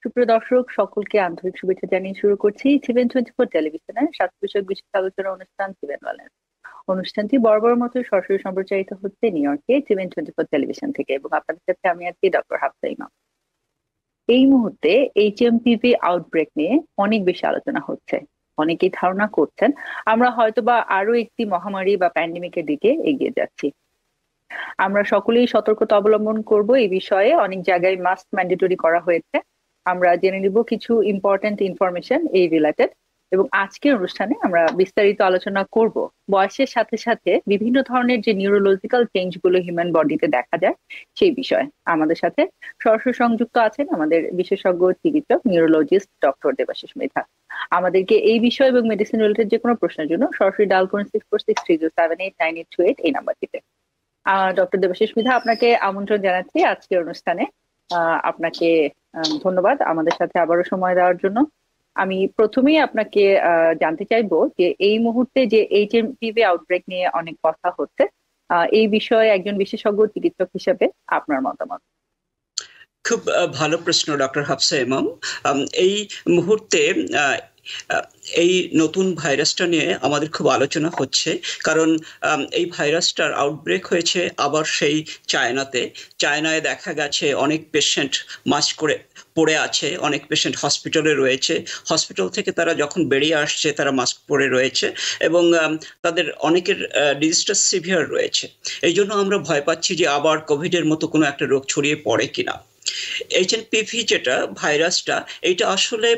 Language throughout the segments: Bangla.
সুপ্রিয় দর্শক সকলকে আন্তরিক শুভেচ্ছা জানিয়ে শুরু করছি সিভেন 24 টেলিভিশনের স্বাস্থ্য বিষয়ক বিশেষ আলোচনা অনুষ্ঠান সিভেন ওয়ালেন্স। অনুষ্ঠানটি বরাবর মতো সরাসরি সম্প্রচারিত হচ্ছে নিউ ইয়র্কে সিভেন 24 টেলিভিশন থেকে, এবং আপনাদের সাথে আমি আছি ডক্টর হাফসা ইমাম। এই মুহূর্তে এইচএমপিভি আউটব্রেক নিয়ে অনেক বেশি আলোচনা হচ্ছে। অনেকেই ধারণা করছেন আমরা হয়তোবা আরো একটি মহামারী বা প্যান্ডেমিকের দিকে এগিয়ে যাচ্ছি। আমরা সকলেই সতর্কতা অবলম্বন করব। এই বিষয়ে অনেক জায়গায় মাস্ক ম্যান্ডেটরি করা হয়েছে। আমরা জেনে নিব কিছু ইম্পর্টেন্ট ইনফরমেশন এই রিলেটেড, এবং আজকের অনুষ্ঠানে আমরা বিস্তারিত আলোচনা করব বয়সের সাথে সাথে বিভিন্ন ধরনের যে নিউরোলজিক্যাল চেঞ্জ গুলো হিউম্যান বডিতে দেখা যায় সেই বিষয়ে। আমাদের সাথে সরাসরি সংযুক্ত আছেন আমাদের বিশেষজ্ঞ চিকিৎসক নিউরোলজিস্ট ডক্টর দেবাশিস মৃধা। আমাদেরকে এই বিষয় এবং মেডিসিন রিলেটেড যে কোনো প্রশ্নের জন্য সরাসরি ডায়াল করুন 6463078928 এই নাম্বারটিতে। ডক্টর দেবাশিস মৃধা, আপনাকে আমন্ত্রণ জানাচ্ছি আজকের অনুষ্ঠানে। আপনাকে ধন্যবাদ আমাদের সাথে আবারও সময় দেওয়ার জন্য। আমি প্রথমেই আপনাকে জানতে চাইবো যে এই মুহূর্তে যে এইচএমপিভি আউটব্রেক নিয়ে অনেক কথা হচ্ছে, এই বিষয়ে একজন বিশেষজ্ঞ চিকিৎসক হিসেবে আপনার মতামত। খুব ভালো প্রশ্ন ডক্টর হাফসা ইমাম। এই মুহূর্তে এই নতুন ভাইরাসটা নিয়ে আমাদের খুব আলোচনা হচ্ছে, কারণ এই ভাইরাসটার আউটব্রেক হয়েছে আবার সেই চায়নায় দেখা গেছে অনেক পেশেন্ট মাস্ক করে পড়ে আছে, অনেক পেশেন্ট হসপিটালে রয়েছে, হসপিটাল থেকে তারা যখন বেরিয়ে আসছে তারা মাস্ক পরে রয়েছে, এবং তাদের অনেকের ডিজিজটা সিভিয়ার রয়েছে। এই জন্য আমরা ভয় পাচ্ছি যে আবার কোভিডের মতো কোনো একটা রোগ ছড়িয়ে পড়ে কিনা। এইচএনপিভি যেটা ভাইরাসটা, এটা আসলে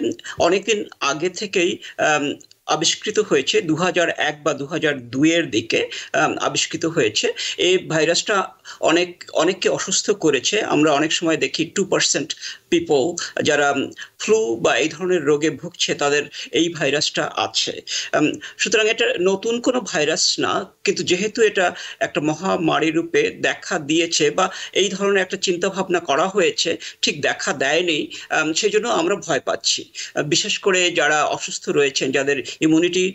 অনেকদিন আগে থেকেই আবিষ্কৃত হয়েছে, 2001 বা 2002 দিকে আবিষ্কৃত হয়েছে। এই ভাইরাসটা অনেককে অসুস্থ করেছে। আমরা অনেক সময় দেখি 2% পিপল যারা ফ্লু বা এই ধরনের রোগে ভুগছে তাদের এই ভাইরাসটা আছে। সুতরাং এটা নতুন কোনো ভাইরাস না, কিন্তু যেহেতু এটা একটা মহামারী রূপে দেখা দিয়েছে বা এই ধরনের একটা চিন্তা ভাবনা করা হয়েছে, ঠিক দেখা দেয়নি, সেই জন্য আমরা ভয় পাচ্ছি। বিশেষ করে যারা অসুস্থ রয়েছেন, যাদের ইমিউনিটি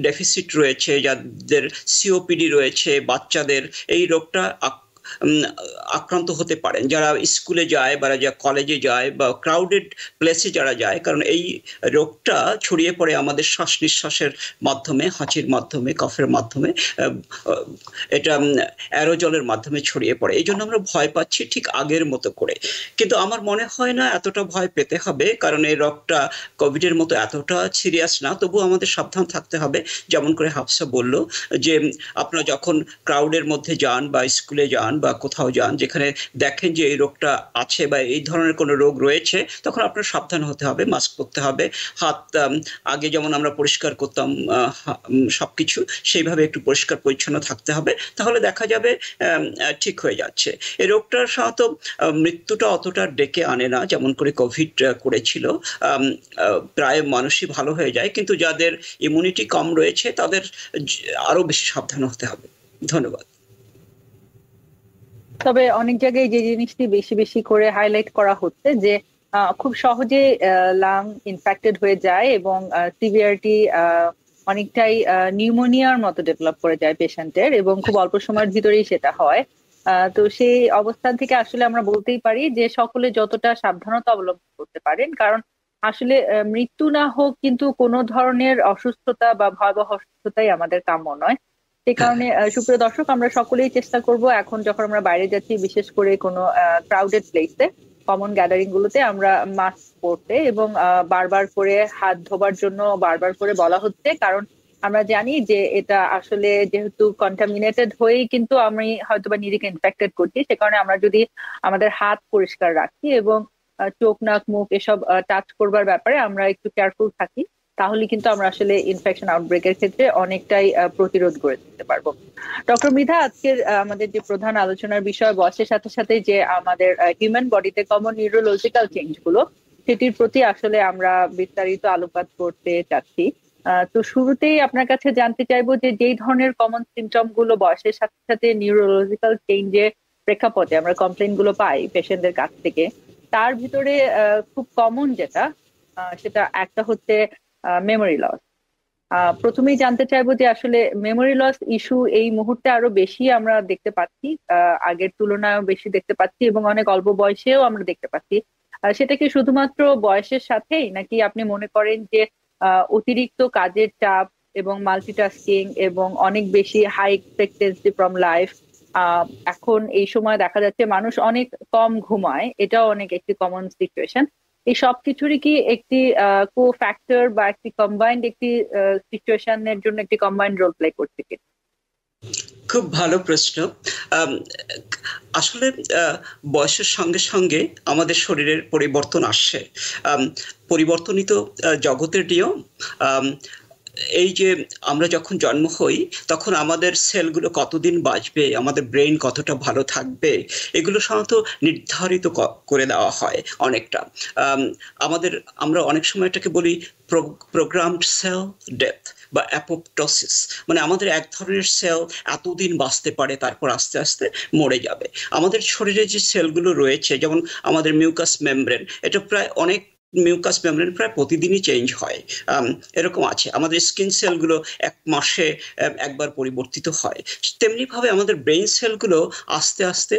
ডেফিসিট রয়েছে, যাদের সিওপিডি রয়েছে, বাচ্চাদের এই রোগটা আক্রান্ত হতে পারেন, যারা স্কুলে যায় বা যারা কলেজে যায় বা ক্রাউডেড প্লেসে যারা যায়, কারণ এই রোগটা ছড়িয়ে পড়ে আমাদের শ্বাস নিঃশ্বাসের মাধ্যমে, হাঁচির মাধ্যমে, কফের মাধ্যমে, এটা অ্যারোজলের মাধ্যমে ছড়িয়ে পড়ে। এই জন্য আমরা ভয় পাচ্ছি ঠিক আগের মতো করে। কিন্তু আমার মনে হয় না এতটা ভয় পেতে হবে, কারণ এই রোগটা কোভিডের মতো এতটা সিরিয়াস না। তবু আমাদের সাবধান থাকতে হবে। যেমন করে হাফসা বলল যে আপনারা যখন ক্রাউডের মধ্যে যান বা স্কুলে যান বা কোথাও যান যেখানে দেখেন যে এই রোগটা আছে বা এই ধরনের কোনো রোগ রয়েছে, তখন আপনার সাবধান হতে হবে, মাস্ক পরতে হবে, হাত আগে যেমন আমরা পরিষ্কার করতাম সবকিছু সেইভাবে একটু পরিষ্কার পরিচ্ছন্ন থাকতে হবে, তাহলে দেখা যাবে ঠিক হয়ে যাচ্ছে। এই রোগটার সাধারণত মৃত্যুটা অতটা ডেকে আনে না যেমন করে কোভিড করেছিল। প্রায় মানুষই ভালো হয়ে যায়, কিন্তু যাদের ইমিউনিটি কম রয়েছে তাদের আরো বেশি সাবধান হতে হবে। ধন্যবাদ। তবে অনেক জায়গায় যে জিনিসটি বেশি বেশি করে হাইলাইট করা হচ্ছে যে খুব সহজে লাং ইনফেক্টেড হয়ে যায় এবং সিভিয়ারিটি অনেকটাই নিউমোনিয়ার মতো ডেভেলপ করে যায় পেশেন্টের, এবং খুব অল্প সময়ের ভিতরেই সেটা হয়। তো সেই অবস্থান থেকে আসলে আমরা বলতেই পারি যে সকলে যতটা সাবধানতা অবলম্বন করতে পারেন, কারণ আসলে মৃত্যু না হোক কিন্তু কোনো ধরনের অসুস্থতা বা ভয়াবহ অসুস্থতাই আমাদের কাম্য নয়। সে কারণে সুপ্রিয় দর্শক, আমরা সকলেই চেষ্টা করব এখন যখন আমরা বাইরে যাচ্ছি, বিশেষ করে কোনো ক্রাউডেড প্লেসে, কমন গ্যাদারিং গুলোতে আমরা মাস্ক পরতে, এবং বারবার করে হাত ধোবার জন্য বারবার করে বলা হচ্ছে, কারণ আমরা জানি যে এটা আসলে যেহেতু কন্টামিনেটেড হয়েই কিন্তু আমি হয়তোবা নিজেকে ইনফেক্টেড করছি। সে কারণে আমরা যদি আমাদের হাত পরিষ্কার রাখি এবং চোখ নাক মুখ এসব টাচ করবার ব্যাপারে আমরা একটু কেয়ারফুল থাকি, তাহলে কিন্তু আমরা আসলে ইনফেকশন আউটব্রেকের ক্ষেত্রে অনেকটাই প্রতিরোধ করে দিতে পারবো। ডক্টর মৃধা, আজকের আমাদের যে প্রধান আলোচনার বিষয় বয়সের সাথে সাথে যে আমাদের হিউম্যান বডিতে কমন নিউরোলজিক্যাল চেঞ্জ গুলো, সেটির প্রতি আসলে আমরা বিস্তারিত আলোকপাত করতে চাচ্ছি। তো শুরুতেই আপনার কাছে জানতে চাইবো যে যেই ধরনের কমন সিমটম গুলো বয়সের সাথে সাথে নিউরোলজিক্যাল চেঞ্জের প্রেক্ষাপটে আমরা কমপ্লেন গুলো পাই পেশেন্টদের কাছ থেকে, তার ভিতরে খুব কমন যেটা, সেটা একটা হচ্ছে মেমোরি লস। প্রথমেই জানতে চাইবো যে আসলে মেমোরি লস ইস্যু এই মুহূর্তে আরো বেশি আমরা দেখতে পাচ্ছি, আগের তুলনায় বেশি দেখতে পাচ্ছি, এবং অনেক অল্প বয়সেও আমরা দেখতে পাচ্ছি সেটা কি শুধুমাত্র বয়সের সাথেই, নাকি আপনি মনে করেন যে অতিরিক্ত কাজের চাপ এবং মাল্টিটাস্কিং এবং অনেক বেশি হাই এক্সপেক্টেন্সি ফ্রম লাইফ, এখন এই সময় দেখা যাচ্ছে মানুষ অনেক কম ঘুমায়, এটাও অনেক একটি কমন সিচুয়েশন, এই সব কিছুরই কি একটি কো ফ্যাক্টর বা একটি কম্বাইন্ড একটি সিচুয়েশনের জন্য একটি কম্বাইন্ড রোল প্লে করছে কি? খুব ভালো প্রশ্ন। আম, আসলে বয়সের সঙ্গে সঙ্গে আমাদের শরীরের পরিবর্তন আসছে। আম, পরিবর্তনই তো জগতের নিয়ম। আম, এই যে আমরা যখন জন্ম হই তখন আমাদের সেলগুলো কতদিন বাঁচবে, আমাদের ব্রেন কতটা ভালো থাকবে, এগুলো সাধারণত নির্ধারিত করে দেওয়া হয় অনেকটা। আম, আমাদের আমরা অনেক সময় এটাকে বলি প্রোগ্রামড সেল ডেথ বা অ্যাপোপ্টোসিস। মানে আমাদের এক ধরনের সেল এতদিন বাঁচতে পারে, তারপর আস্তে আস্তে মরে যাবে। আমাদের শরীরে যে সেলগুলো রয়েছে, যেমন আমাদের মিউকাস মেমব্রেন, এটা প্রায় অনেক মিউকাস মেমব্রেন প্রায় প্রতিদিনই চেঞ্জ হয়। এরকম আছে। আমাদের স্কিন সেলগুলো 1 মাসে একবার পরিবর্তিত হয়। তেমনি ভাবে আমাদের ব্রেইন সেলগুলো আস্তে আস্তে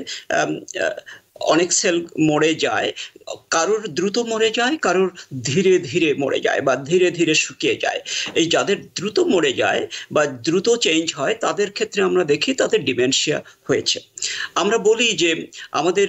অনেক সেল মরে যায়। কারোর দ্রুত মরে যায়, কারোর ধীরে ধীরে মরে যায় বা ধীরে ধীরে শুকিয়ে যায়। এই যাদের দ্রুত মরে যায় বা দ্রুত চেঞ্জ হয় তাদের ক্ষেত্রে আমরা দেখি তাদের ডিমেনশিয়া হয়েছে। আমরা বলি যে আমাদের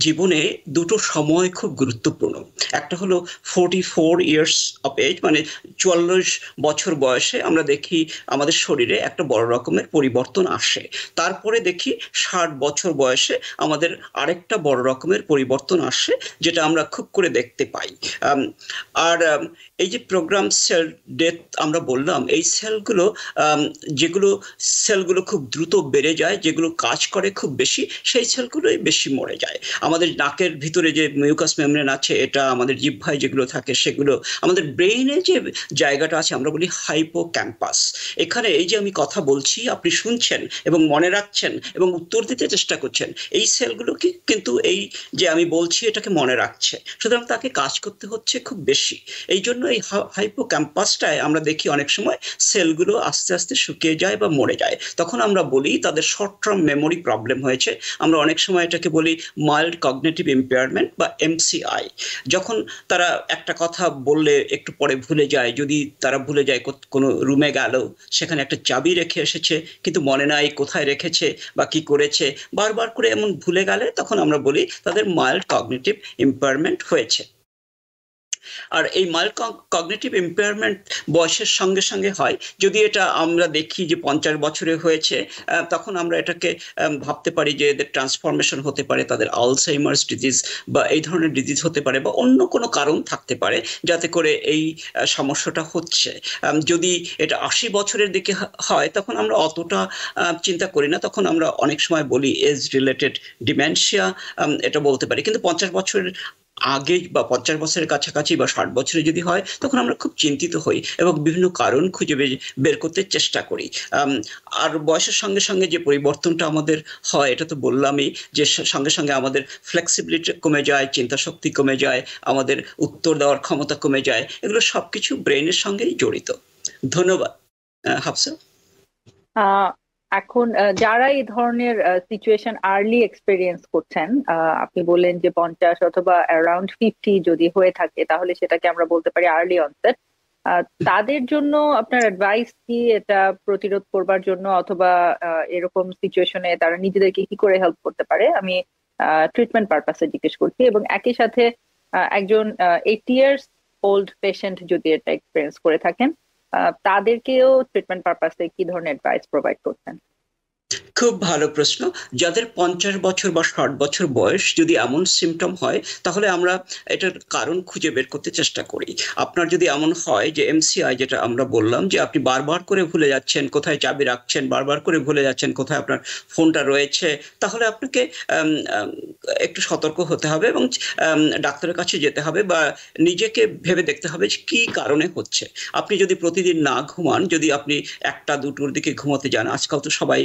জীবনে দুটো সময় খুব গুরুত্বপূর্ণ। একটা হলো 44 ইয়ার্স অফ এজ, মানে 44 বছর বয়সে আমরা দেখি আমাদের শরীরে একটা বড় রকমের পরিবর্তন আসে। তারপরে দেখি 60 বছর বয়সে আমাদের আরেকটা বড় রকমের পরিবর্তন আসে, যেটা আমরা খুব করে দেখতে পাই। আর এই যে প্রোগ্রাম সেল ডেথ আমরা বললাম, এই সেলগুলো যেগুলো সেলগুলো খুব দ্রুত বেড়ে যায়, যেগুলো কাজ করে খুব বেশি, সেই সেলগুলোই বেশি মরে যায়। আমাদের নাকের ভিতরে যে মিউকাস মেমব্রেন আছে, এটা আমাদের জিহ্বায় যেগুলো থাকে সেগুলো, আমাদের ব্রেইনে যে জায়গাটা আছে আমরা বলি হাইপোক্যাম্পাস। এখানে এই যে আমি কথা বলছি, আপনি শুনছেন এবং মনে রাখছেন এবং উত্তর দিতে চেষ্টা করছেন, এই সেলগুলো কি কিন্তু এই যে আমি বলছি এটাকে মনে রাখছে, সুতরাং তাকে কাজ করতে হচ্ছে খুব বেশি। এই জন্য এই হাইপোক্যাম্পাসটায় আমরা দেখি অনেক সময় সেলগুলো আস্তে আস্তে শুকিয়ে যায় বা মরে যায়। তখন আমরা বলি তাদের শর্ট টার্ম মেমোরি প্রবলেম হয়েছে। আমরা অনেক সময় এটাকে বলি মাইল্ড কগনিটিভ ইম্পেয়ারমেন্ট বা এমসিআই। যখন তারা একটা কথা বললে একটু পরে ভুলে যায়, যদি তারা ভুলে যায় কোনো রুমে গেল, সেখানে একটা চাবি রেখে এসেছে কিন্তু মনে নাই কোথায় রেখেছে বা কি করেছে, বারবার করে এমন ভুলে গেলে তখন আমরা বলি তাদের মাইল্ড কগনিটিভ ইম্পেয়ারমেন্ট হয়েছে। আর এই মাইল্ড কগনিটিভ ইম্পেয়ারমেন্ট বয়সের সঙ্গে সঙ্গে হয়। যদি এটা আমরা দেখি যে 50 বছরে হয়েছে, তখন আমরা এটাকে ভাবতে পারি যে এদের ট্রান্সফরমেশন হতে পারে, তাদের আলসাইমার্স ডিজিজ বা এই ধরনের ডিজিজ হতে পারে, বা অন্য কোনো কারণ থাকতে পারে যাতে করে এই সমস্যাটা হচ্ছে। যদি এটা 80 বছরের দিকে হয় তখন আমরা অতটা চিন্তা করি না, তখন আমরা অনেক সময় বলি এজ রিলেটেড ডিমেনশিয়া, এটা বলতে পারি। কিন্তু 50 বছরের আগে বা 50 বছরের কাছাকাছি বা 60 বছরে যদি হয় তখন আমরা খুব চিন্তিত হই এবং বিভিন্ন কারণ খুঁজে বের করতে চেষ্টা করি। আর বয়সের সঙ্গে সঙ্গে যে পরিবর্তনটা আমাদের হয়, এটা তো বললামই, যে সঙ্গে সঙ্গে আমাদের ফ্লেক্সিবিলিটি কমে যায়, চিন্তা শক্তি কমে যায়, আমাদের উত্তর দেওয়ার ক্ষমতা কমে যায়। এগুলো সবকিছু ব্রেনের সঙ্গেই জড়িত। ধন্যবাদ। হাফসা। এখন যারা এই ধরনের সিচুয়েশন আর্লি এক্সপেরিয়েন্স করছেন, আপনি বললেন যে 50 অথবা অ্যারাউন্ড 50 যদি হয়ে থাকে তাহলে সেটাকে আমরা বলতে পারি আর্লি অনসেট। তাদের জন্য আপনার অ্যাডভাইস কি এটা প্রতিরোধ করবার জন্য, অথবা এরকম সিচুয়েশনে তারা নিজেদেরকে কি করে হেল্প করতে পারে? আমি ট্রিটমেন্ট পারপাসে জিজ্ঞেস করছি। এবং একই সাথে একজন 80 ইয়ার্স ওল্ড পেশেন্ট যদি এটা এক্সপেরিয়েন্স করে থাকেন, তাদেরকেও ট্রিটমেন্ট পারপাসে কি ধরনের অ্যাডভাইস প্রোভাইড করছেন? খুব ভালো প্রশ্ন। যাদের 50 বছর বা 60 বছর বয়স, যদি এমন সিমটম হয় তাহলে আমরা এটার কারণ খুঁজে বের করতে চেষ্টা করি। আপনার যদি এমন হয় যে এমসিআই, যেটা আমরা বললাম, যে আপনি বারবার করে ভুলে যাচ্ছেন কোথায় চাবি রাখছেন, বারবার করে ভুলে যাচ্ছেন কোথায় আপনার ফোনটা রয়েছে, তাহলে আপনাকে একটু সতর্ক হতে হবে এবং ডাক্তারের কাছে যেতে হবে বা নিজেকে ভেবে দেখতে হবে যে কি কারণে হচ্ছে। আপনি যদি প্রতিদিন না ঘুমান, যদি আপনি 1টা 2টোর দিকে ঘুমাতে যান, আজকাল তো সবাই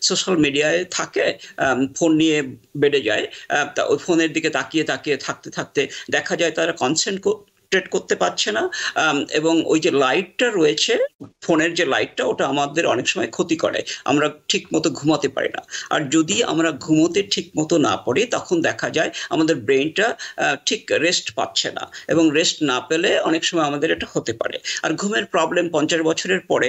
সোশ্যাল মিডিয়ায় থাকে, ফোন নিয়ে বেডে যায়, ওই ফোনের দিকে তাকিয়ে তাকিয়ে থাকতে থাকতে দেখা যায় তারা কনসেন্ট্রেট করতে পারছে না, এবং ওই যে লাইটটা রয়েছে, ফোনের যে লাইটটা, ওটা আমাদের অনেক সময় ক্ষতি করে, আমরা ঠিক মতো ঘুমাতে পারি না। আর যদি আমরা ঘুমোতে ঠিক মতো না পারি, তখন দেখা যায় আমাদের ব্রেনটা ঠিক রেস্ট পাচ্ছে না, এবং রেস্ট না পেলে অনেক সময় আমাদের এটা হতে পারে। আর ঘুমের প্রবলেম 50 বছরের পরে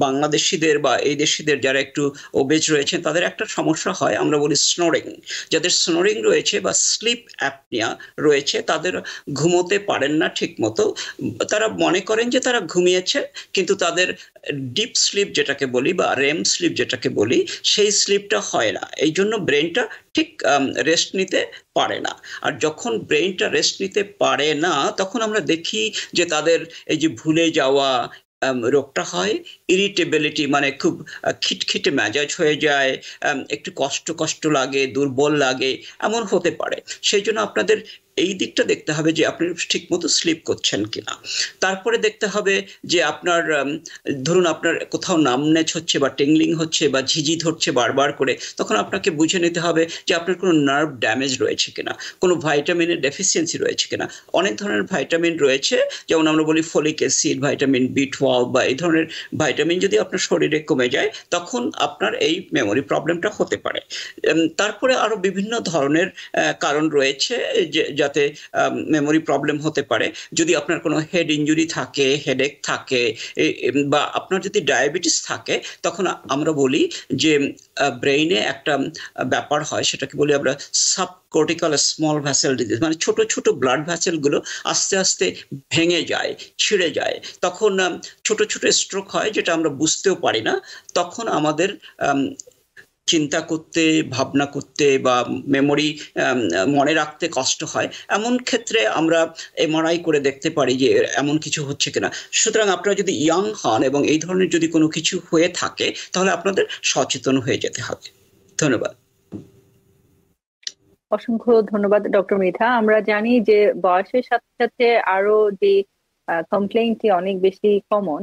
বাংলাদেশিদের বা এই দেশিদের যারা একটু ওবেজ রয়েছেন, তাদের একটা সমস্যা হয়, আমরা বলি স্নোরিং। যাদের স্নোরিং রয়েছে বা স্লিপ অ্যাপনিয়া রয়েছে, তাদের ঘুমোতে পারেন না ঠিক মতো। তারা মনে করেন যে তারা ঘুমিয়েছে, কিন্তু তাদের ডিপ স্লিপ যেটাকে বলি বা রেম স্লিপ যেটাকে বলি, সেই স্লিপটা হয় না। এই জন্য ব্রেনটা ঠিক রেস্ট নিতে পারে না। আর যখন ব্রেনটা রেস্ট নিতে পারে না, তখন আমরা দেখি যে তাদের এই যে ভুলে যাওয়া রোগটা হয়, ইরিটেবিলিটি, মানে খুব খিটখিটে মেজাজ হয়ে যায়, একটু কষ্ট কষ্ট লাগে, দুর্বল লাগে, এমন হতে পারে। সেই জন্য আপনাদের এই দিকটা দেখতে হবে যে আপনি ঠিক মতো স্লিপ করছেন কিনা। তারপরে দেখতে হবে যে আপনার ধরুন আপনার কোথাও নামনেচ হচ্ছে বা টিংলিং হচ্ছে বা ঝিঝি ধরছে বারবার করে, তখন আপনাকে বুঝে নিতে হবে যে আপনার কোনো নার্ভ ড্যামেজ রয়েছে কিনা, কোনো ভাইটামিনের ডেফিসিয়েন্সি রয়েছে কিনা। অনেক ধরনের ভাইটামিন রয়েছে, যেমন আমরা বলি ফলিক অ্যাসিড, ভাইটামিন B12 বা এই ধরনের ভাইটামিন যদি আপনার শরীরে কমে যায়, তখন আপনার এই মেমোরি প্রবলেমটা হতে পারে। তারপরে আরো বিভিন্ন ধরনের কারণ রয়েছে যে যাতে মেমোরি প্রবলেম হতে পারে। যদি আপনার কোনো হেড ইনজুরি থাকে, হেডেক থাকে, বা আপনার যদি ডায়াবেটিস থাকে, তখন আমরা বলি যে ব্রেইনে একটা ব্যাপার হয়, সেটাকে বলি আমরা সাবকর্টিক্যাল স্মল ভ্যাসেল ডিজিজ, মানে ছোট ছোট ব্লাড ভ্যাসেল গুলো আস্তে আস্তে ভেঙে যায়, ছিঁড়ে যায়, তখন ছোট ছোট স্ট্রোক হয়, যেটা আমরা বুঝতেও পারি না। তখন আমাদের চিন্তা করতে, ভাবনা করতে বা মেমোরি মনে রাখতে কষ্ট হয়। এমন ক্ষেত্রে আমরা MRI করে দেখতে পারি যে এমন কিছু হচ্ছে কিনা। সুতরাং আপনারা যদি ইয়াং হন এবং এই ধরনের যদি কোনো কিছু হয়ে থাকে, তাহলে আপনাদের সচেতন হয়ে যেতে হবে। ধন্যবাদ। অসংখ্য ধন্যবাদ ডক্টর মৃধা। আমরা জানি যে বয়সের সাথে সাথে আরো যে কমপ্লেইনটি অনেক বেশি কমন,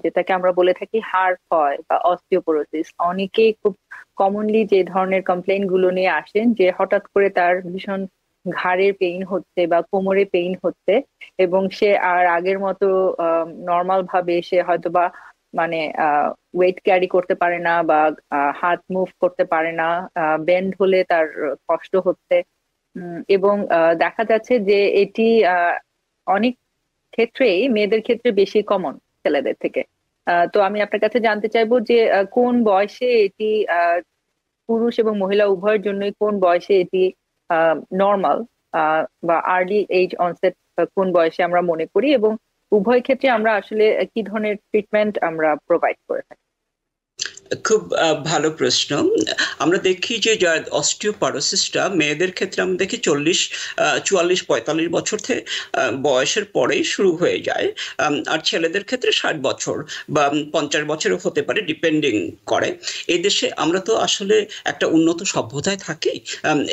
যেটাকে আমরা বলে থাকি হাড় ক্ষয় বা অস্টিওপোরোসিস। অনেকেই খুব কমনলি যে ধরনের কমপ্লেইন গুলো নিয়ে আসেন যে হঠাৎ করে তার ভীষণ ঘাড়ের পেইন হচ্ছে বা কোমরে পেইন হচ্ছে, এবং সে আর আগের মতো নর্মাল ভাবে সে হয়তো বা মানে ওয়েট ক্যারি করতে পারে না বা হাত মুভ করতে পারে না, বেন্ড হলে তার কষ্ট হচ্ছে। এবং দেখা যাচ্ছে যে এটি অনেক ক্ষেত্রেই মেয়েদের ক্ষেত্রে বেশি কমন ছেলেদের থেকে। তো আমি আপনার কাছে জানতে চাইবো যে কোন বয়সে এটি পুরুষ এবং মহিলা উভয়ের জন্যই কোন বয়সে এটি নর্মাল বা আর্লি এজ অনসেট কোন বয়সে আমরা মনে করি, এবং উভয় ক্ষেত্রে আমরা আসলে কি ধরনের ট্রিটমেন্ট আমরা প্রোভাইড করে থাকি? খুব ভালো প্রশ্ন। আমরা দেখি যে অস্টিওপরোসিসটা মেয়েদের ক্ষেত্রে আমরা দেখি 44-45 বছর থেকে বয়সের পরেই শুরু হয়ে যায়, আর ছেলেদের ক্ষেত্রে 60 বছর বা 50 বছরও হতে পারে, ডিপেন্ডিং করে। এই দেশে আমরা তো আসলে একটা উন্নত সভ্যতায় থাকি।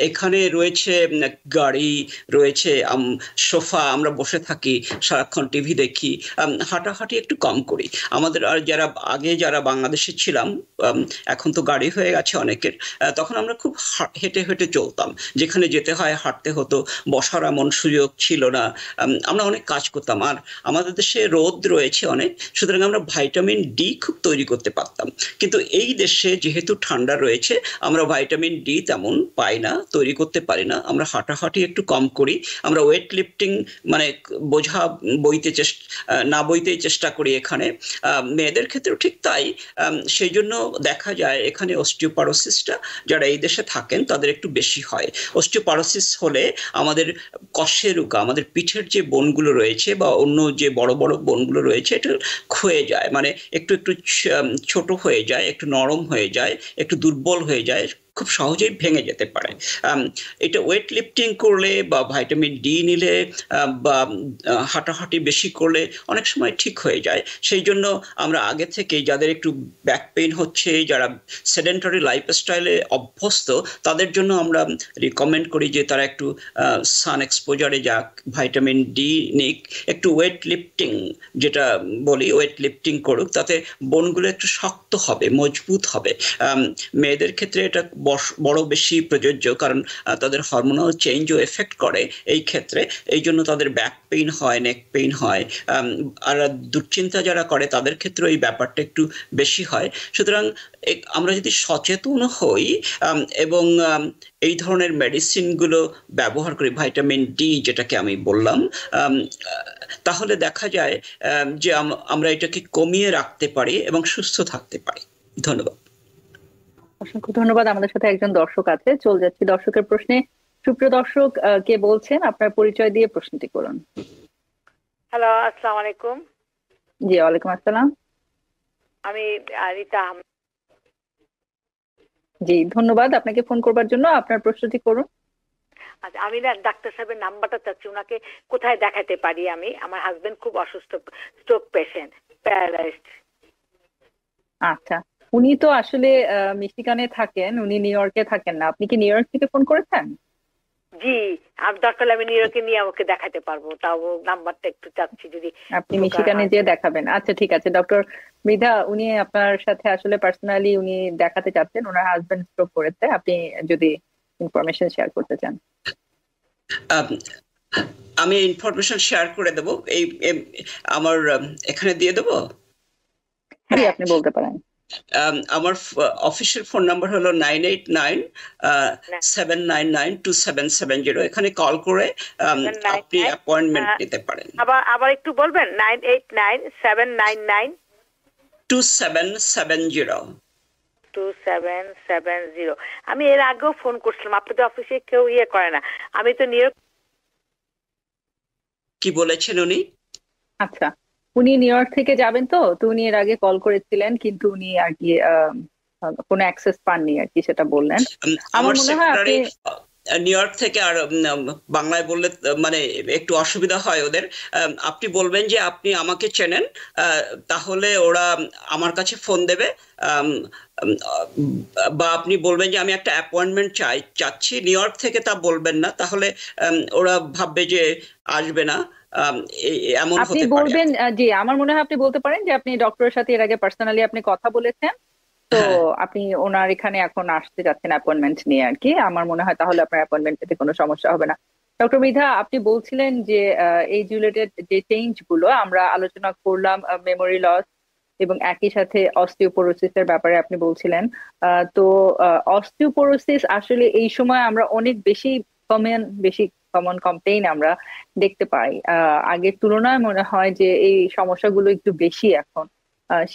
এখানে রয়েছে গাড়ি, রয়েছে সোফা, আমরা বসে থাকি, সারাক্ষণ টিভি দেখি, হাঁটাহাঁটি একটু কম করি। আমাদের আর যারা বাংলাদেশে ছিলাম, এখন তো গাড়ি হয়ে গেছে অনেকের, তখন আমরা খুব হেঁটে হেঁটে চলতাম, যেখানে যেতে হয় হাঁটতে হতো, বসার এমন সুযোগ ছিল না, আমরা অনেক কাজ করতাম। আর আমাদের দেশে রোদ রয়েছে অনেক, সুতরাং আমরা ভাইটামিন ডি খুব তৈরি করতে পারতাম। কিন্তু এই দেশে যেহেতু ঠান্ডা রয়েছে, আমরা ভাইটামিন ডি তেমন পাই না, তৈরি করতে পারি না। আমরা হাঁটাহাঁটি একটু কম করি, আমরা ওয়েট লিফটিং মানে বোঝা বইতেই চেষ্টা করি এখানে। মেয়েদের ক্ষেত্রেও ঠিক তাই। সেই জন্য দেখা যায় এখানে অস্টিওপরোসিসটা যারা এই দেশে থাকেন তাদের একটু বেশি হয়। অস্টিওপরোসিস হলে আমাদের কশেরুকা, আমাদের পিঠের যে বোনগুলো রয়েছে বা অন্য যে বড় বড় বোনগুলো রয়েছে, এটা ক্ষয়ে যায়, মানে একটু একটু ছোট হয়ে যায়, একটু নরম হয়ে যায়, একটু দুর্বল হয়ে যায়, খুব সহজেই ভেঙে যেতে পারে। এটা ওয়েট লিফটিং করলে বা ভাইটামিন ডি নিলে বা হাঁটাহাঁটি বেশি করলে অনেক সময় ঠিক হয়ে যায়। সেই জন্য আমরা আগে থেকেই যাদের একটু ব্যাক পেইন হচ্ছে, যারা সেডেন্টারি লাইফস্টাইলে অভ্যস্ত, তাদের জন্য আমরা রিকমেন্ড করি যে তারা একটু সান এক্সপোজারে যাক, ভাইটামিন ডি নিক, একটু ওয়েট লিফটিং যেটা বলি, ওয়েট লিফটিং করুক, তাতে বোনগুলো একটু শক্ত হবে, মজবুত হবে। মেয়েদের ক্ষেত্রে এটা বড় বেশি প্রযোজ্য, কারণ তাদের হরমোনাল চেঞ্জও এফেক্ট করে এই ক্ষেত্রে। এই জন্য তাদের ব্যাক পেইন হয়, নেক পেইন হয়, আর দুশ্চিন্তা যারা করে তাদের ক্ষেত্রে এই ব্যাপারটা একটু বেশি হয়। সুতরাং আমরা যদি সচেতন হই এবং এই ধরনের মেডিসিনগুলো ব্যবহার করি, ভাইটামিন ডি যেটাকে আমি বললাম, তাহলে দেখা যায় যে আমরা এটাকে কমিয়ে রাখতে পারি এবং সুস্থ থাকতে পারি। ধন্যবাদ। অসংখ্য ধন্যবাদ। আমাদের সাথে একজন দর্শক আছে, চলে যাচ্ছি দর্শকের প্রশ্নে। সুপ্রিয় দর্শক, কে বলছেন? আপনার পরিচয় দিয়ে প্রশ্নটি করুন। হ্যালো, আসসালামু আলাইকুম। জি, ওয়ালাইকুম আসসালাম। আমি রিতা। জি, ধন্যবাদ আপনাকে ফোন করবার জন্য। আপনার প্রশ্নটি করুন। আচ্ছা, আমি না ডাক্তার সাহেবের নাম্বারটা চাচ্ছি, ওনাকে কোথায় দেখাতে পারি আমি? আমার হাজবেন্ড খুব অসুস্থ, স্ট্রোক পেশেন্ট, প্যারালাইজড। আচ্ছা, উনি তো আসলে মিশিগানে থাকেন, উনি নিউ ইয়র্কে থাকেন না। আপনি কি নিউ ইয়র্ক থেকে ফোন করেছেন? জি, আমি দরকার আমি নিউ ইয়র্কে নিয়ে আমাকে দেখাতে পারবো, তাও নাম্বারটা একটু চাচ্ছি যদি আপনি মিশিগানে যেয়ে দেখাবেন। আচ্ছা, ঠিক আছে। ডক্টর মৃধা, উনি আপনার সাথে আসলে পার্সোনালি উনি দেখাতে চাচ্ছেন, ওনার হাজবেন্ড স্ট্রোক করেছে। আপনি যদি ইনফরমেশন শেয়ার করতে চান। আমি ইনফরমেশন শেয়ার করে দেবো, এই আমার এখানে দিয়ে দেবো। জি, আপনি বলতে পারেন। আমার অফিসিয়াল ফোন নাম্বার হলো 9897992770। এখানে কল করে আপনি অ্যাপয়েন্টমেন্ট নিতে পারেন। আবার একটু বলবেন। 989799 2770। আমি এর আগেও ফোন করছিলাম, আপনাদের অফিসে কেউ করে না। আমি তো নিউ ইয়র্ক। কি বলেছেন উনি? আচ্ছা, উনি নিউ ইয়র্ক থেকে যাবেন, তো উনি এর আগে কল করেছিলেন, কিন্তু উনি আর কি কোনো অ্যাক্সেস পাননি আর কি, সেটা বললেন। আমার মনে হয় আপনি নিউ ইয়র্ক থেকে, আর বাংলায় বললে মানে একটু অসুবিধা হয় ওদের। আপনি বলবেন যে আপনি আমাকে চেনেন, তাহলে ওরা আমার কাছে ফোন দেবে। বা আপনি বলবেন যে আমি একটা অ্যাপয়েন্টমেন্ট চাচ্ছি নিউ ইয়র্ক থেকে, তা বলবেন না, তাহলে ওরা ভাববে যে আসবে না, এমন আপনি হতে পারে। বলবেন, জি, আমার মনে হয় আপনি বলতে পারেন যে আপনি ডক্টরের সাথে এর আগে পার্সোনালি আপনি কথা বলেছেন, তো আপনি ওনার এখানে এখন আসতে যাচ্ছেন অ্যাপয়েন্টমেন্ট নিয়ে আর কি। আমার মনে হয় তাহলে আপনার অ্যাপয়েন্টমেন্ট পেতে কোনো সমস্যা হবে না। ডক্টর মৃধা, আপনি বলছিলেন যে এই রিলেটেড যে চেঞ্জ গুলো আমরা আলোচনা করলাম, মেমোরি লস এবং একই সাথে অস্টিওপোরোসিস এর ব্যাপারে আপনি বলছিলেন। তো অস্টিওপোরোসিস আসলে এই সময় আমরা অনেক বেশি কমন কমপ্লেইন আমরা দেখতে পাই। আগের তুলনায় মনে হয় যে এই সমস্যাগুলো একটু বেশি এখন।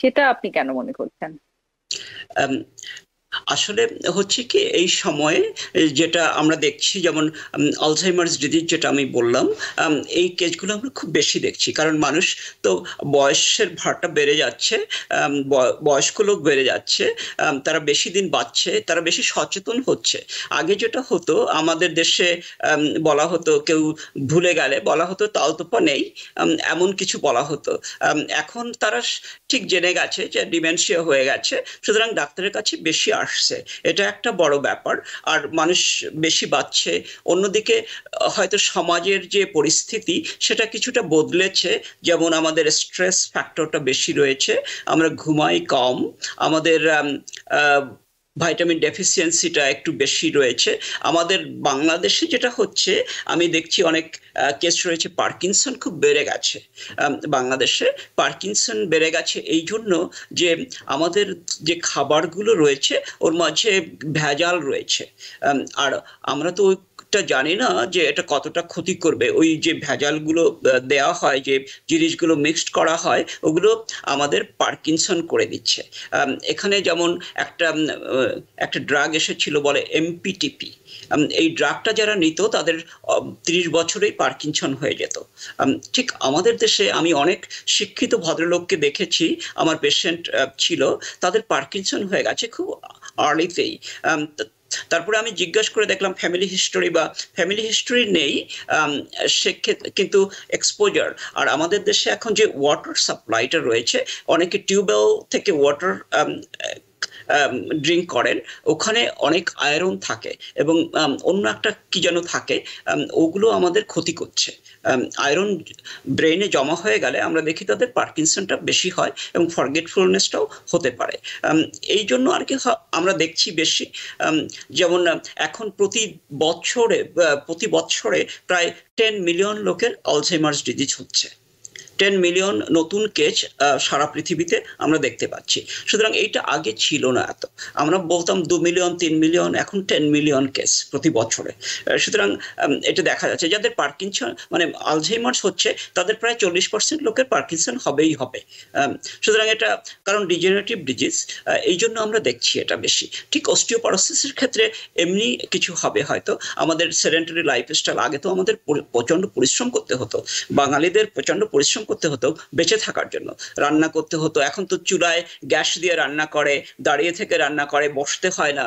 সেটা আপনি কেন মনে করছেন? আসলে হচ্ছে কি, এই সময়ে যেটা আমরা দেখছি, যেমন আলঝাইমার্স ডিজিজ যেটা আমি বললাম, এই কেসগুলো আমরা খুব বেশি দেখছি, কারণ মানুষ তো বয়সের ভারটা বেড়ে যাচ্ছে, বয়স্ক লোক বেড়ে যাচ্ছে, তারা বেশি দিন বাঁচছে, তারা বেশি সচেতন হচ্ছে। আগে যেটা হতো, আমাদের দেশে বলা হতো, কেউ ভুলে গেলে বলা হতো তালতোপা নেই, এমন কিছু বলা হতো। এখন তারা ঠিক জেনে গেছে যে ডিমেনশিয়া হয়ে গেছে, সুতরাং ডাক্তারের কাছে বেশি আসছে। এটা একটা বড় ব্যাপার। আর মানুষ বেশি বাঁচছে। অন্যদিকে হয়তো সমাজের যে পরিস্থিতি সেটা কিছুটা বদলেছে, যেমন আমাদের স্ট্রেস ফ্যাক্টরটা বেশি রয়েছে, আমরা ঘুমাই কম, আমাদের ভাইটামিন ডেফিসিয়েন্সিটা একটু বেশি রয়েছে। আমাদের বাংলাদেশে যেটা হচ্ছে, আমি দেখছি অনেক কেস রয়েছে, পার্কিনসন খুব বেড়ে গেছে বাংলাদেশে। পার্কিনসন বেড়ে গেছে এই জন্য যে আমাদের যে খাবারগুলো রয়েছে ওর মাঝে ভেজাল রয়েছে, আর আমরা তো জানি না যে এটা কতটা ক্ষতি করবে। ওই যে ভেজালগুলো দেওয়া হয়, যে জিনিসগুলো মিক্সড করা হয়, ওগুলো আমাদের পার্কিনসন করে দিচ্ছে। এখানে যেমন একটা ড্রাগ এসেছিল, বলে এমপিটিপি। এই ড্রাগটা যারা নিত তাদের 30 বছরেই পার্কিনসন হয়ে যেত। ঠিক আমাদের দেশে আমি অনেক শিক্ষিত ভদ্রলোককে দেখেছি, আমার পেশেন্ট ছিল, তাদের পার্কিনসন হয়ে গেছে খুব আর্লিতেই। তারপরে আমি জিজ্ঞাসা করে দেখলাম ফ্যামিলি হিস্টোরি নেই, সেক্ষেত্রে কিন্তু এক্সপোজার। আর আমাদের দেশে এখন যে ওয়াটার সাপ্লাইটা রয়েছে, অনেকে টিউবওয়েল থেকে ওয়াটার ড্রিঙ্ক করেন ওখানে অনেক আয়রন থাকে এবং অন্য একটা কি যেন থাকে, ওগুলো আমাদের ক্ষতি করছে। আয়রন ব্রেনে জমা হয়ে গেলে আমরা দেখি তাদের পার্কিনসনটা বেশি হয় এবং ফরগেটফুলনেসটাও হতে পারে। এই জন্য আর কি আমরা দেখছি বেশি, যেমন এখন প্রতি বছরে প্রায় 10 মিলিয়ন লোকের আলঝেইমার্স ডিজিজ হচ্ছে। 10 মিলিয়ন নতুন কেস সারা পৃথিবীতে আমরা দেখতে পাচ্ছি। সুতরাং এইটা আগে ছিল না এত, আমরা বলতাম 2 মিলিয়ন 3 মিলিয়ন, এখন 10 মিলিয়ন কেস প্রতি বছরে। সুতরাং এটা দেখা যাচ্ছে যাদের পার্কিনসন মানে আলঝেইমার্স হচ্ছে তাদের প্রায় 40% লোকের পার্কিনসন হবেই হবে। সুতরাং এটা কারণ ডিজেনারেটিভ ডিজিজ, এই জন্য আমরা দেখছি এটা বেশি। ঠিক অস্টিওপরোসিসের ক্ষেত্রে এমনি কিছু হবে হয়তো। আমাদের সেডেন্টারি লাইফস্টাইল, আগে তো আমাদের প্রচন্ড পরিশ্রম করতে হতো, বাঙালিদের প্রচন্ড পরিশ্রম করতে হতো বেঁচে থাকার জন্য, রান্না করতে হতো। এখন তো চুলায় গ্যাস দিয়ে রান্না করে, দাঁড়িয়ে থেকে রান্না করে, বসতে হয় না।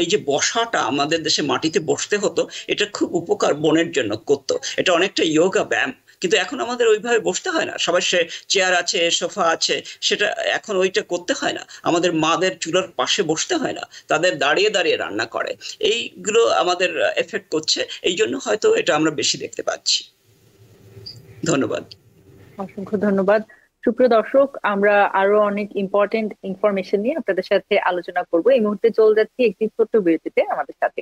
এই যে বসাটা আমাদের দেশে মাটিতে বসতে হতো, এটা খুব উপকার বনের জন্য করতো, এটা অনেকটা যোগা ব্যায়াম। কিন্তু এখন আমাদের ওইভাবে বসতে হয় না, সবার সে চেয়ার আছে, সোফা আছে, সেটা এখন ওইটা করতে হয় না। আমাদের মাদের চুলার পাশে বসতে হয় না, তাদের দাঁড়িয়ে দাঁড়িয়ে রান্না করে। এইগুলো আমাদের এফেক্ট করছে, এই জন্য হয়তো এটা আমরা বেশি দেখতে পাচ্ছি। ধন্যবাদ। অসংখ্য ধন্যবাদ। সুপ্রিয় দর্শক, আমরা আরো অনেক ইম্পর্টেন্ট ইনফরমেশন নিয়ে আপনাদের সাথে আলোচনা করব। এই মুহূর্তে চলে যাচ্ছি একটি ছোট্ট বিরতিতে, আমাদের সাথে।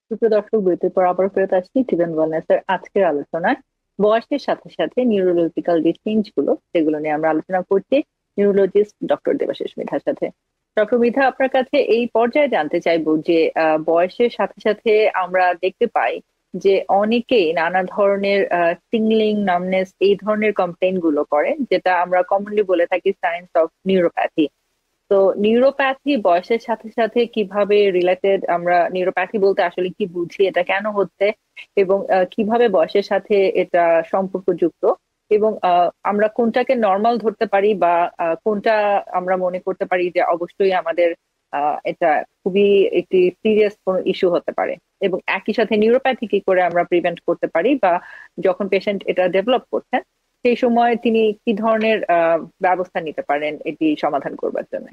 সুপ্রিয় দর্শক, বিরতির পর আবার ফেরত আসছি টিভেন ওয়েলনেসের আজকের আলোচনায়। বয়সের সাথে সাথে নিউরোলজিক্যাল যে চেঞ্জ গুলো, সেগুলো নিয়ে আমরা আলোচনা করছি নিউরোলজিস্ট ডক্টর দেবাশিস মৃধার সাথে। ডক্টর মৃধা, আপনার কাছে এই পর্যায়ে জানতে চাইবো যে বয়সের সাথে সাথে আমরা দেখতে পাই যে অনেকেই নানা ধরনের টিংলিং, নামনেস, এই ধরনের কমপ্লেইন গুলো করে, যেটা আমরা কমনলি বলে থাকি সায়েন্স অফ নিউরোপ্যাথি। তো নিউরোপ্যাথি বয়সের সাথে সাথে কিভাবে রিলেটেড, আমরা নিউরোপ্যাথি বলতে আসলে কি বুঝি, এটা কেন হচ্ছে, এবং কিভাবে বয়সের সাথে এটা সম্পর্কযুক্ত, এবং আমরা কোনটাকে নর্মাল ধরতে পারি বা কোনটা আমরা মনে করতে পারি যে অবশ্যই আমাদের এটা খুবই একটি সিরিয়াস কোনো ইস্যু হতে পারে, এবং একই সাথে নিউরোপ্যাথি কি করে আমরা প্রিভেন্ট করতে পারি, বা যখন পেশেন্ট এটা ডেভেলপ করছেন সেই সময় তিনি কি ধরনের ব্যবস্থা নিতে পারেন এটি সমাধান করবার জন্য।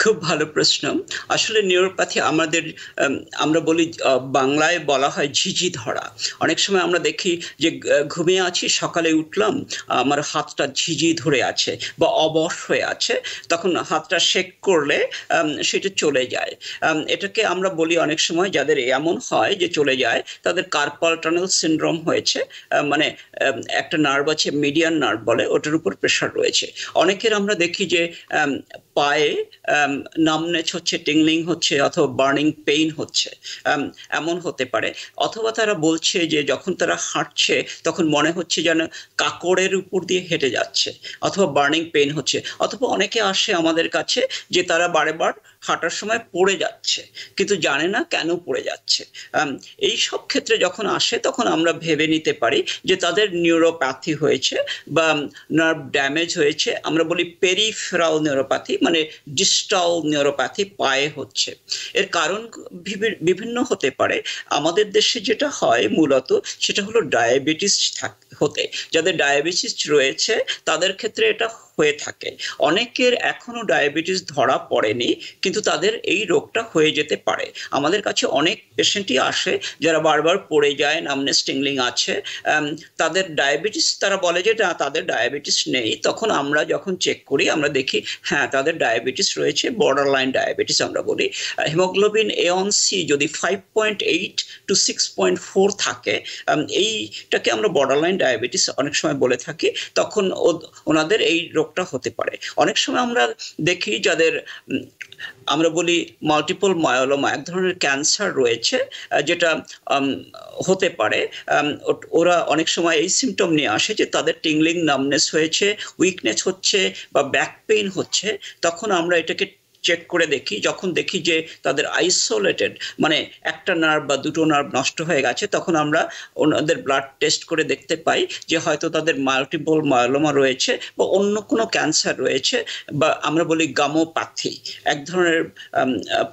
খুব ভালো প্রশ্ন। আসলে নিউরোপ্যাথি আমাদের, আমরা বলি বাংলায় বলা হয় ঝিঝি ধরা। অনেক সময় আমরা দেখি যে ঘুমিয়ে আছি, সকালে উঠলাম, আমার হাতটা ঝিঝি ধরে আছে বা অবশ হয়ে আছে, তখন হাতটা শেক করলে সেটা চলে যায়। এটাকে আমরা বলি অনেক সময় যাদের এমন হয় যে চলে যায়, তাদের কার্পাল টানেল সিনড্রোম হয়েছে। মানে একটা নার্ভ আছে, মিডিয়ান নার্ভ বলে, ওটার উপর প্রেশার রয়েছে। অনেকের আমরা দেখি যে পায়ে নামনেস হচ্ছে, টিংলিং হচ্ছে, অথবা বার্নিং পেইন হচ্ছে, এমন হতে পারে। অথবা তারা বলছে যে যখন তারা হাঁটছে তখন মনে হচ্ছে যেন কাকড়ের উপর দিয়ে হেঁটে যাচ্ছে, অথবা বার্নিং পেইন হচ্ছে। অথবা অনেকে আসে আমাদের কাছে যে তারা বারেবার হাঁটার সময় পড়ে যাচ্ছে, কিন্তু জানে না কেন পড়ে যাচ্ছে। এই সব ক্ষেত্রে যখন আসে তখন আমরা ভেবে নিতে পারি যে তাদের নিউরোপ্যাথি হয়েছে বা নার্ভ ড্যামেজ হয়েছে। আমরা বলি পেরিফেরাল নিউরোপ্যাথি, মানে ডিস্টাল নিউরোপ্যাথি পায়ে হচ্ছে। এর কারণ বিভিন্ন হতে পারে। আমাদের দেশে যেটা হয় মূলত সেটা হলো ডায়াবেটিস হতে, যাদের ডায়াবেটিস রয়েছে তাদের ক্ষেত্রে এটা হয়ে থাকে। অনেকের এখনো ডায়াবেটিস ধরা পড়েনি, কিন্তু তাদের এই রোগটা হয়ে যেতে পারে। আমাদের কাছে অনেক পেশেন্টই আসে যারা বারবার পড়ে যায়, নামনেস টিংলিং আছে, তাদের ডায়াবেটিস, তারা বলে যে তাদের ডায়াবেটিস নেই। তখন আমরা যখন চেক করি আমরা দেখি হ্যাঁ তাদের ডায়াবেটিস রয়েছে, বর্ডার লাইন ডায়াবেটিস আমরা বলি। হিমোগ্লোবিন A1C যদি 5.8 to 6.4 থাকে, এইটাকে আমরা বর্ডার লাইন ডায়াবেটিস অনেক সময় বলে থাকি, তখন ওনাদের এই রোগটা হতে পারে। অনেক সময় আমরা দেখি যাদের আমরা বলি মাল্টিপল মায়োলোমা, এক ধরনের ক্যান্সার রয়েছে যেটা হতে পারে। ওরা অনেক সময় এই সিমটম নিয়ে আসে যে তাদের টিংলিং, নামনেস হয়েছে, উইকনেস হচ্ছে বা ব্যাক পেইন হচ্ছে। তখন আমরা এটাকে চেক করে দেখি, যখন দেখি যে তাদের আইসোলেটেড, মানে একটা নার্ভ বা দুটো নার্ভ নষ্ট হয়ে গেছে, তখন আমরা ওনাদের ব্লাড টেস্ট করে দেখতে পাই যে হয়তো তাদের মাল্টিপল মায়োলোমা রয়েছে বা অন্য কোনো ক্যান্সার রয়েছে, বা আমরা বলি গামোপ্যাথি, এক ধরনের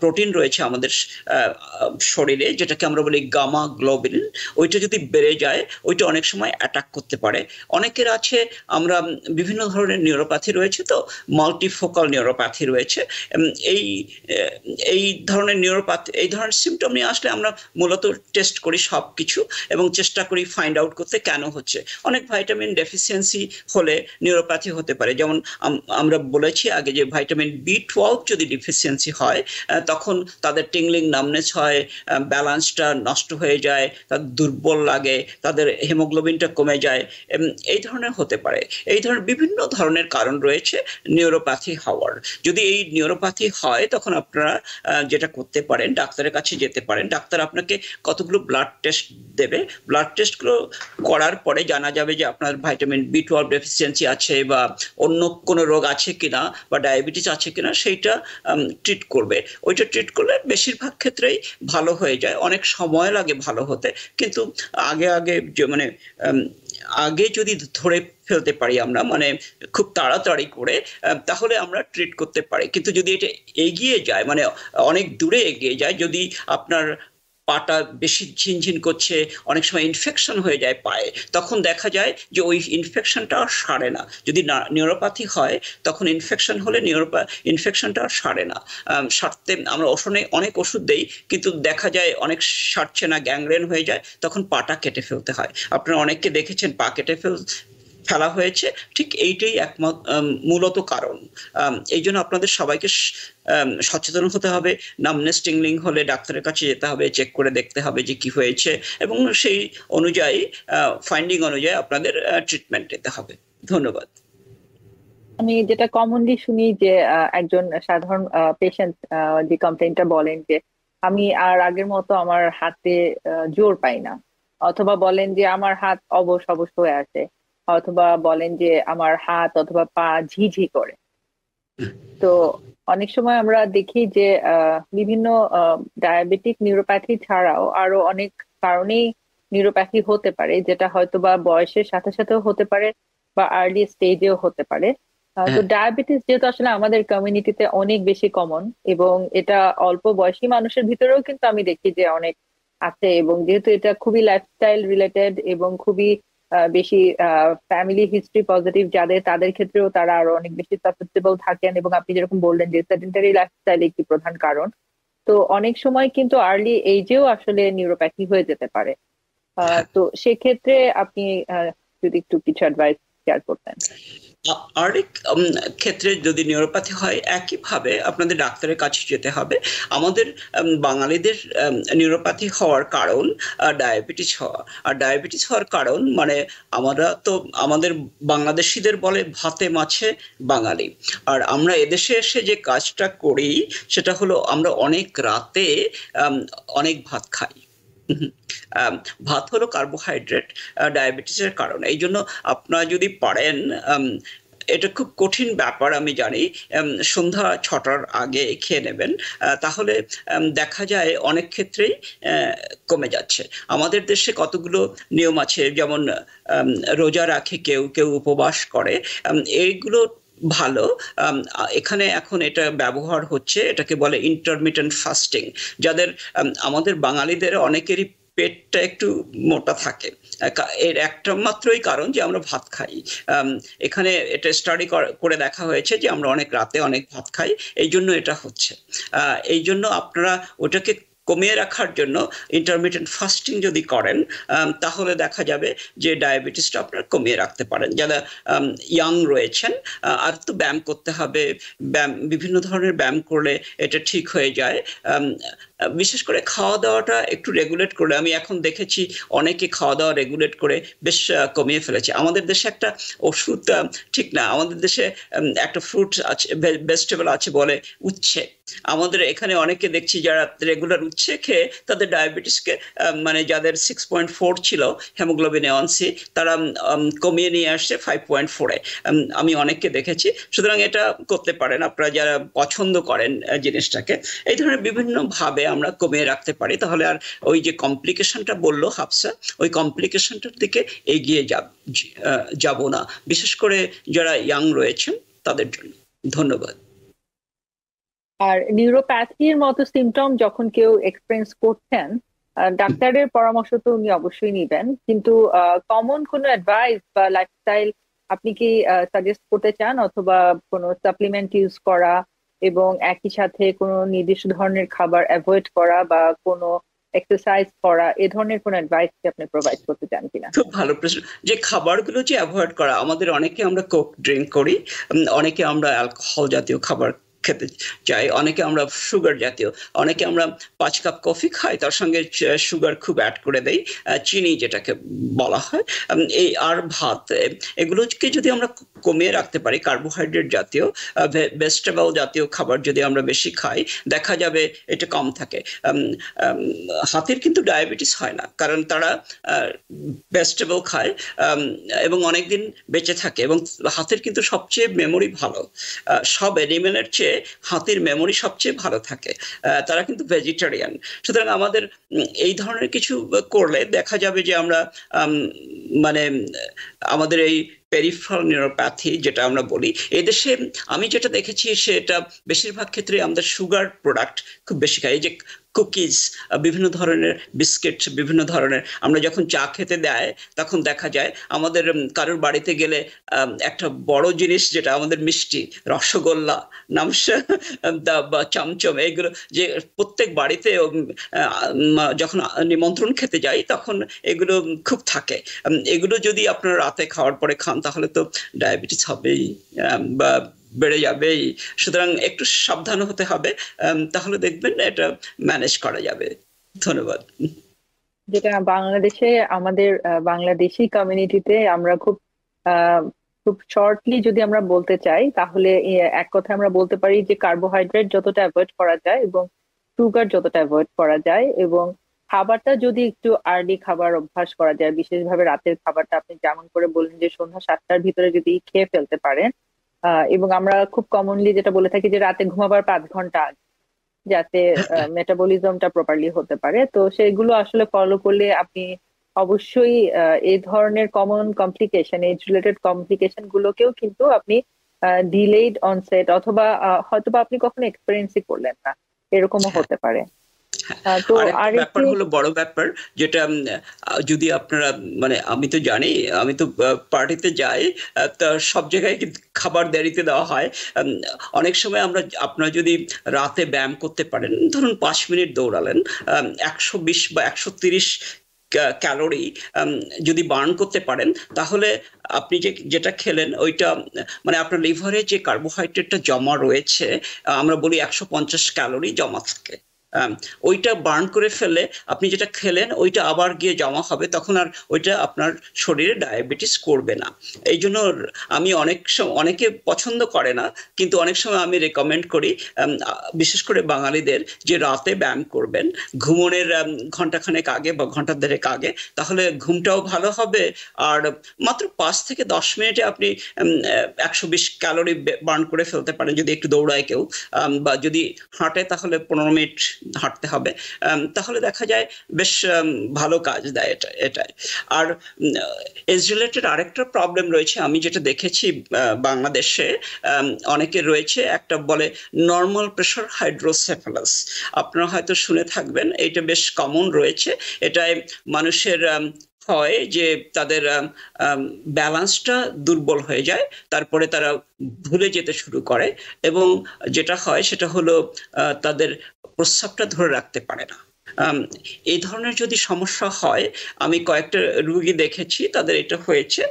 প্রোটিন রয়েছে আমাদের শরীরে যেটাকে আমরা বলি গামা গ্লোবিন। ওইটা যদি বেড়ে যায় ওইটা অনেক সময় অ্যাটাক করতে পারে। অনেকের আছে, আমরা বিভিন্ন ধরনের নিউরোপ্যাথি রয়েছে, তো মাল্টিফোকাল নিউরোপ্যাথি রয়েছে, এই এই ধরনের নিউরোপ্যাথি, এই ধরনের সিমটম নিয়ে আসলে আমরা মূলত টেস্ট করি সবকিছু এবং চেষ্টা করি ফাইন্ড আউট করতে কেন হচ্ছে। অনেক ভাইটামিন ডেফিসিয়েন্সি হলে নিউরোপ্যাথি হতে পারে, যেমন আমরা বলেছি আগে যে ভাইটামিন B12 যদি ডেফিসিয়েন্সি হয় তখন তাদের টিংলিং নামনেস হয়, ব্যালেন্সটা নষ্ট হয়ে যায়, তাদের দুর্বল লাগে, তাদের হিমোগ্লোবিনটা কমে যায়, এই ধরনের হতে পারে। এই ধরনের বিভিন্ন ধরনের কারণ রয়েছে নিউরোপ্যাথি হওয়ার। যদি এই নিউরোপ্যাথি হয় তখন আপনারা যেটা করতে পারেন, ডাক্তারের কাছে যেতে পারেন। ডাক্তার আপনাকে কতগুলো ব্লাড টেস্ট দেবে, ব্লাড টেস্টগুলো করার পরে জানা যাবে যে আপনার ভাইটামিন B12 ডেফিসিয়েন্সি আছে বা অন্য কোনো রোগ আছে কিনা বা ডায়াবেটিস আছে কিনা, সেইটা ট্রিট করবে। ওইটা ট্রিট করলে বেশিরভাগ ক্ষেত্রেই ভালো হয়ে যায়। অনেক সময় লাগে ভালো হতে, কিন্তু আগে আগে মানে আগে যদি ধরে ফেলতে পারি আমরা, মানে খুব তাড়াতাড়ি করে, তাহলে আমরা ট্রিট করতে পারি। কিন্তু যদি এটা এগিয়ে যায়, মানে অনেক দূরে এগিয়ে যায়, যদি আপনার পাটা বেশি ঝিনঝিন করছে, অনেক সময় ইনফেকশন হয়ে যায় পায়ে, তখন দেখা যায় যে ওই ইনফেকশনটা আর সারে না। যদি নিউরোপ্যাথি হয় তখন ইনফেকশন হলে ইনফেকশনটা আর সারে না। সারতে আমরা অনেক ওষুধ দেই, কিন্তু দেখা যায় অনেক সারছে না, গ্যাংগ্রেন হয়ে যায়, তখন পাটা কেটে ফেলতে হয়। আপনারা অনেককে দেখেছেন পা কেটে ফেলা হয়েছে, ঠিক এইটাই মূলত কারণ। এই জন্য আপনাদের সবাইকে সচেতন হতে হবে। নামনেস টিংলিং হলে ডাক্তারের কাছে যেতে হবে, চেক করে দেখতে হবে যে কি হয়েছে, এবং সেই অনুযায়ী ফাইন্ডিং অনুযায়ী আপনাদের ট্রিটমেন্ট নিতে হবে। ধন্যবাদ। আমি যেটা কমনলি শুনি যে একজন সাধারণ পেশেন্ট যে কমপ্লেনটা বলেন যে আমি আর আগের মতো আমার হাতে জোর পাই না, অথবা বলেন যে আমার হাত অবশ অবশ হয়ে আছে, অথবা বলেন যে আমার হাত অথবা পা ঝিঝি করে। তো অনেক সময় আমরা দেখি যে বিভিন্ন ডায়াবেটিক নিউরোপ্যাথি ছাড়াও আরো অনেক কারণেই নিউরোপ্যাথি হতে পারে, যেটা হয়তো বা বয়সের সাথে সাথেও হতে পারে বা আর্লি স্টেজেও হতে পারে। তো ডায়াবেটিস যেহেতু আসলে আমাদের কমিউনিটিতে অনেক বেশি কমন, এবং এটা অল্প বয়সী মানুষের ভিতরেও কিন্তু আমি দেখি যে অনেক আছে, এবং যেহেতু এটা খুবই লাইফস্টাইল রিলেটেড এবং খুবই বেশি ফ্যামিলি হিস্ট্রি পজিটিভ যাদের, তাদের ক্ষেত্রেও তারা আরো অনেক বেশি সাসেপ্টেবল থাকেন। এবং আপনি যেরকম বললেন যে সেডেন্টারি লাইফস্টাইল একটি প্রধান কারণ, তো অনেক সময় কিন্তু আর্লি এজেও আসলে নিউরোপ্যাথি হয়ে যেতে পারে। তো সেক্ষেত্রে আপনি যদি একটু কিছু অ্যাডভাইস শেয়ার করতেন। আরেক ক্ষেত্রে যদি নিউরোপ্যাথি হয়, একইভাবে আপনাদের ডাক্তারের কাছে যেতে হবে। আমাদের বাঙালিদের নিউরোপ্যাথি হওয়ার কারণ ডায়াবেটিস হওয়া, আর ডায়াবেটিস হওয়ার কারণ মানে আমরা তো আমাদের বাংলাদেশিদের বলে ভাতে মাছে বাঙালি, আর আমরা এদেশে এসে যে কাজটা করি সেটা হলো আমরা অনেক রাতে অনেক ভাত খাই। ভাত হলো কার্বোহাইড্রেট ডায়াবেটিসের কারণ। এই জন্য আপনারা যদি পারেন, এটা খুব কঠিন ব্যাপার আমি জানি, সন্ধ্যা 6টার আগে খেয়ে নেবেন, তাহলে দেখা যায় অনেক ক্ষেত্রেই কমে যাচ্ছে। আমাদের দেশে কতগুলো নিয়ম আছে, যেমন রোজা রাখে কেউ, কেউ উপবাস করে, এইগুলো ভালো। এখানে এখন এটা ব্যবহার হচ্ছে, এটাকে বলে ইন্টারমিটেন্ট ফাস্টিং। যাদের আমাদের বাঙালিদের অনেকেরই পেটটা একটু মোটা থাকে, এর একটা মাত্রই কারণ যে আমরা ভাত খাই। এখানে এটা স্টাডি করে দেখা হয়েছে যে আমরা অনেক রাতে অনেক ভাত খাই, এই জন্য এটা হচ্ছে। এই জন্য আপনারা ওটাকে কমিয়ে রাখার জন্য ইন্টারমিটেন্ট ফাস্টিং যদি করেন, তাহলে দেখা যাবে যে ডায়াবেটিসটা আপনারা কমিয়ে রাখতে পারেন। যারা ইয়াং রয়েছেন, আর তো ব্যায়াম করতে হবে, বিভিন্ন ধরনের ব্যায়াম করলে এটা ঠিক হয়ে যায়। বিশেষ করে খাওয়া দাওয়াটা একটু রেগুলেট করলে, আমি এখন দেখেছি অনেকে খাওয়া দাওয়া রেগুলেট করে বেশ কমিয়ে ফেলেছে। আমাদের দেশে একটা ওষুধ, ঠিক না, আমাদের দেশে একটা ফ্রুট আছে, ভেজিটেবল আছে বলে উচ্ছে। আমাদের এখানে অনেকে দেখছি যারা রেগুলার উচ্ছে খেয়ে তাদের ডায়াবেটিসকে, মানে যাদের 6.4 ছিল হেমোগ্লোবিন A1C, তারা কমিয়ে নিয়ে আসছে 5.4-এ। আমি অনেককে দেখেছি। সুতরাং এটা করতে পারেন আপনারা যারা পছন্দ করেন জিনিসটাকে। এই ধরনের বিভিন্ন ভাবে আমরা কমিয়ে রাখতে পারি, তাহলে আর ওই যে কমপ্লিকেশনটা বললো হাফসা, ওই কমপ্লিকেশনটার দিকে এগিয়ে যাব না, বিশেষ করে যারা ইয়াং রয়েছেন তাদের জন্য। ধন্যবাদ। আর নিউরোপ্যাথির মতো সিমটম যখন কেউ এক্সপেরিয়েন্স করছেন, ডাক্তারের পরামর্শ তো উনি অবশ্যই নিবেন, কিন্তু কমন কোনো অ্যাডভাইস বা লাইফস্টাইল আপনি কি সাজেস্ট করতে চান, অথবা কোনো সাপ্লিমেন্ট ইউজ করা এবং একই সাথে কোনো নির্দিষ্ট ধরনের খাবার অ্যাভয়েড করা বা কোনো এক্সারসাইজ করা এ ধরনের কোনো অ্যাডভাইস কি আপনি প্রোভাইড করতে চান কিনা? খুব ভালো প্রশ্ন। যে খাবারগুলো যে অ্যাভয়েড করা, আমাদের অনেকে আমরা কোক ড্রিঙ্ক করি, অনেকে আমরা অ্যালকোহল জাতীয় খাবার খেতে চাই, অনেকে আমরা সুগার জাতীয়, অনেকে আমরা 5 কাপ কফি খাই, তার সঙ্গে সুগার খুব অ্যাড করে দেই, চিনি যেটাকে বলা হয়। এই আর ভাত, এগুলোকে যদি আমরা কমিয়ে রাখতে পারি, কার্বোহাইড্রেট জাতীয় ভেজিটেবল জাতীয় খাবার যদি আমরা বেশি খাই, দেখা যাবে এটা কম থাকে। হাতির কিন্তু ডায়াবেটিস হয় না, কারণ তারা ভেজিটেবল খায় এবং অনেকদিন বেঁচে থাকে, এবং হাতির কিন্তু সবচেয়ে মেমোরি ভালো, সব অ্যানিমেলের চেয়ে হাতির মেমোরি সবচেয়ে ভালো থাকে, তারা কিন্তু ভেজিটেরিয়ান। সুতরাং আমাদের এই ধরনের কিছু করলে দেখা যাবে যে আমরা মানে আমাদের এই পেরিফেরাল নিউরোপ্যাথি যেটা আমরা বলি, এদেশে আমি যেটা দেখেছি সেটা বেশিরভাগ ক্ষেত্রে আমাদের সুগার প্রোডাক্ট খুব বেশি খাই। এই যে কুকিজ, বিভিন্ন ধরনের বিস্কিট, বিভিন্ন ধরনের, আমরা যখন চা খেতে দেয় তখন দেখা যায় আমাদের কারোর বাড়িতে গেলে একটা বড় জিনিস যেটা আমাদের মিষ্টি, রসগোল্লা, নামসা বা চমচম, এগুলো যে প্রত্যেক বাড়িতে যখন নিমন্ত্রণ খেতে যাই তখন এগুলো খুব থাকে। এগুলো যদি আপনারা রাতে খাওয়ার পরে খান তাহলে তো ডায়াবেটিস হবেই বা বেড়ে যাবেই। সুতরাং একটু সাবধান হতে হবে, তাহলে দেখবেন এটা ম্যানেজ করা যাবে। ধন্যবাদ। যেটা বাংলাদেশে আমাদের বাংলাদেশি কমিউনিটিতে আমরা খুব খুব শর্টলি যদি আমরা বলতে চাই তাহলে এক কথা আমরা বলতে পারি যে কার্বোহাইড্রেট যতটা অ্যাভয়েড করা যায় এবং সুগার যতটা অ্যাভয়েড করা যায়, এবং খাবারটা যদি একটু আর্লি খাবার অভ্যাস করা যায়, বিশেষভাবে রাতের খাবারটা আপনি যেমন করে বললেন যে সন্ধ্যা 7টার ভিতরে যদি খেয়ে ফেলতে পারেন, এবং আমরা খুব কমনলি যেটা বলে থাকি যে রাতে ঘুমাবার 5 ঘন্টা আগে, যাতে মেটাবলিজমটা প্রপারলি হতে পারে, তো সেগুলো আসলে ফলো করলে আপনি অবশ্যই এই ধরনের common complication, age related complication গুলোকেও কিন্তু আপনি ডিলেড অনসেট অথবা হয়তোবা আপনি কখনো এক্সপেরিয়েন্সই করলেন না, এরকমও হতে পারে। তো আরেকটা ব্যাপার হলো বড় ব্যাপার, যেটা যদি আপনারা মানে আমি তো জানি, আমি তো পার্টিতে যাই, তা সব জায়গায় কিন্তু খাবার দেরিতে দেওয়া হয়। অনেক সময় আপনারা যদি রাতে ব্যায়াম করতে পারেন, ধরুন 5 মিনিট দৌড়ালেন, 120 বা 130 ক্যালোরি যদি বার্ন করতে পারেন, তাহলে আপনি যেটা খেলেন ওইটা মানে আপনার লিভারে যে কার্বোহাইড্রেটটা জমা রয়েছে, আমরা বলি 150 ক্যালোরি জমা থাকে, ওইটা বার্ন করে ফেললে আপনি যেটা খেলেন ওইটা আবার গিয়ে জমা হবে, তখন আর ওইটা আপনার শরীরে ডায়াবেটিস করবে না। এই জন্য আমি অনেকে পছন্দ করে না, কিন্তু অনেক সময় আমি রেকমেন্ড করি, বিশেষ করে বাঙালিদের, যে রাতে ব্যায়াম করবেন ঘুমোনের ঘন্টাখানেক আগে বা ঘন্টা দেড়েক আগে, তাহলে ঘুমটাও ভালো হবে, আর মাত্র 5 থেকে 10 মিনিটে আপনি 120 ক্যালোরি বার্ন করে ফেলতে পারেন যদি একটু দৌড়ায় কেউ, বা যদি হাঁটে তাহলে 15 মিনিট হাঁটতে হবে, তাহলে দেখা যায় বেশ ভালো কাজ দেয় এটাই। আর এজ রিলেটেড আরেকটা প্রবলেম রয়েছে, আমি যেটা দেখেছি বাংলাদেশে অনেকের রয়েছে, একটা বলে নর্মাল প্রেশার হাইড্রোসেফালাস, আপনারা হয়তো শুনে থাকবেন, এটা বেশ কমন রয়েছে। এটাই মানুষের হয় যে তাদের ব্যালেন্সটা দুর্বল হয়ে যায়, তারপরে তারা ভুলে যেতে শুরু করে, এবং যেটা হয় সেটা হলো তাদের প্রস্রাবটা ধরে রাখতে পারে না। এই ধরনের যদি সমস্যা হয়, আমি কয়েকটা রুগী দেখেছি তাদের এটা হয়েছে,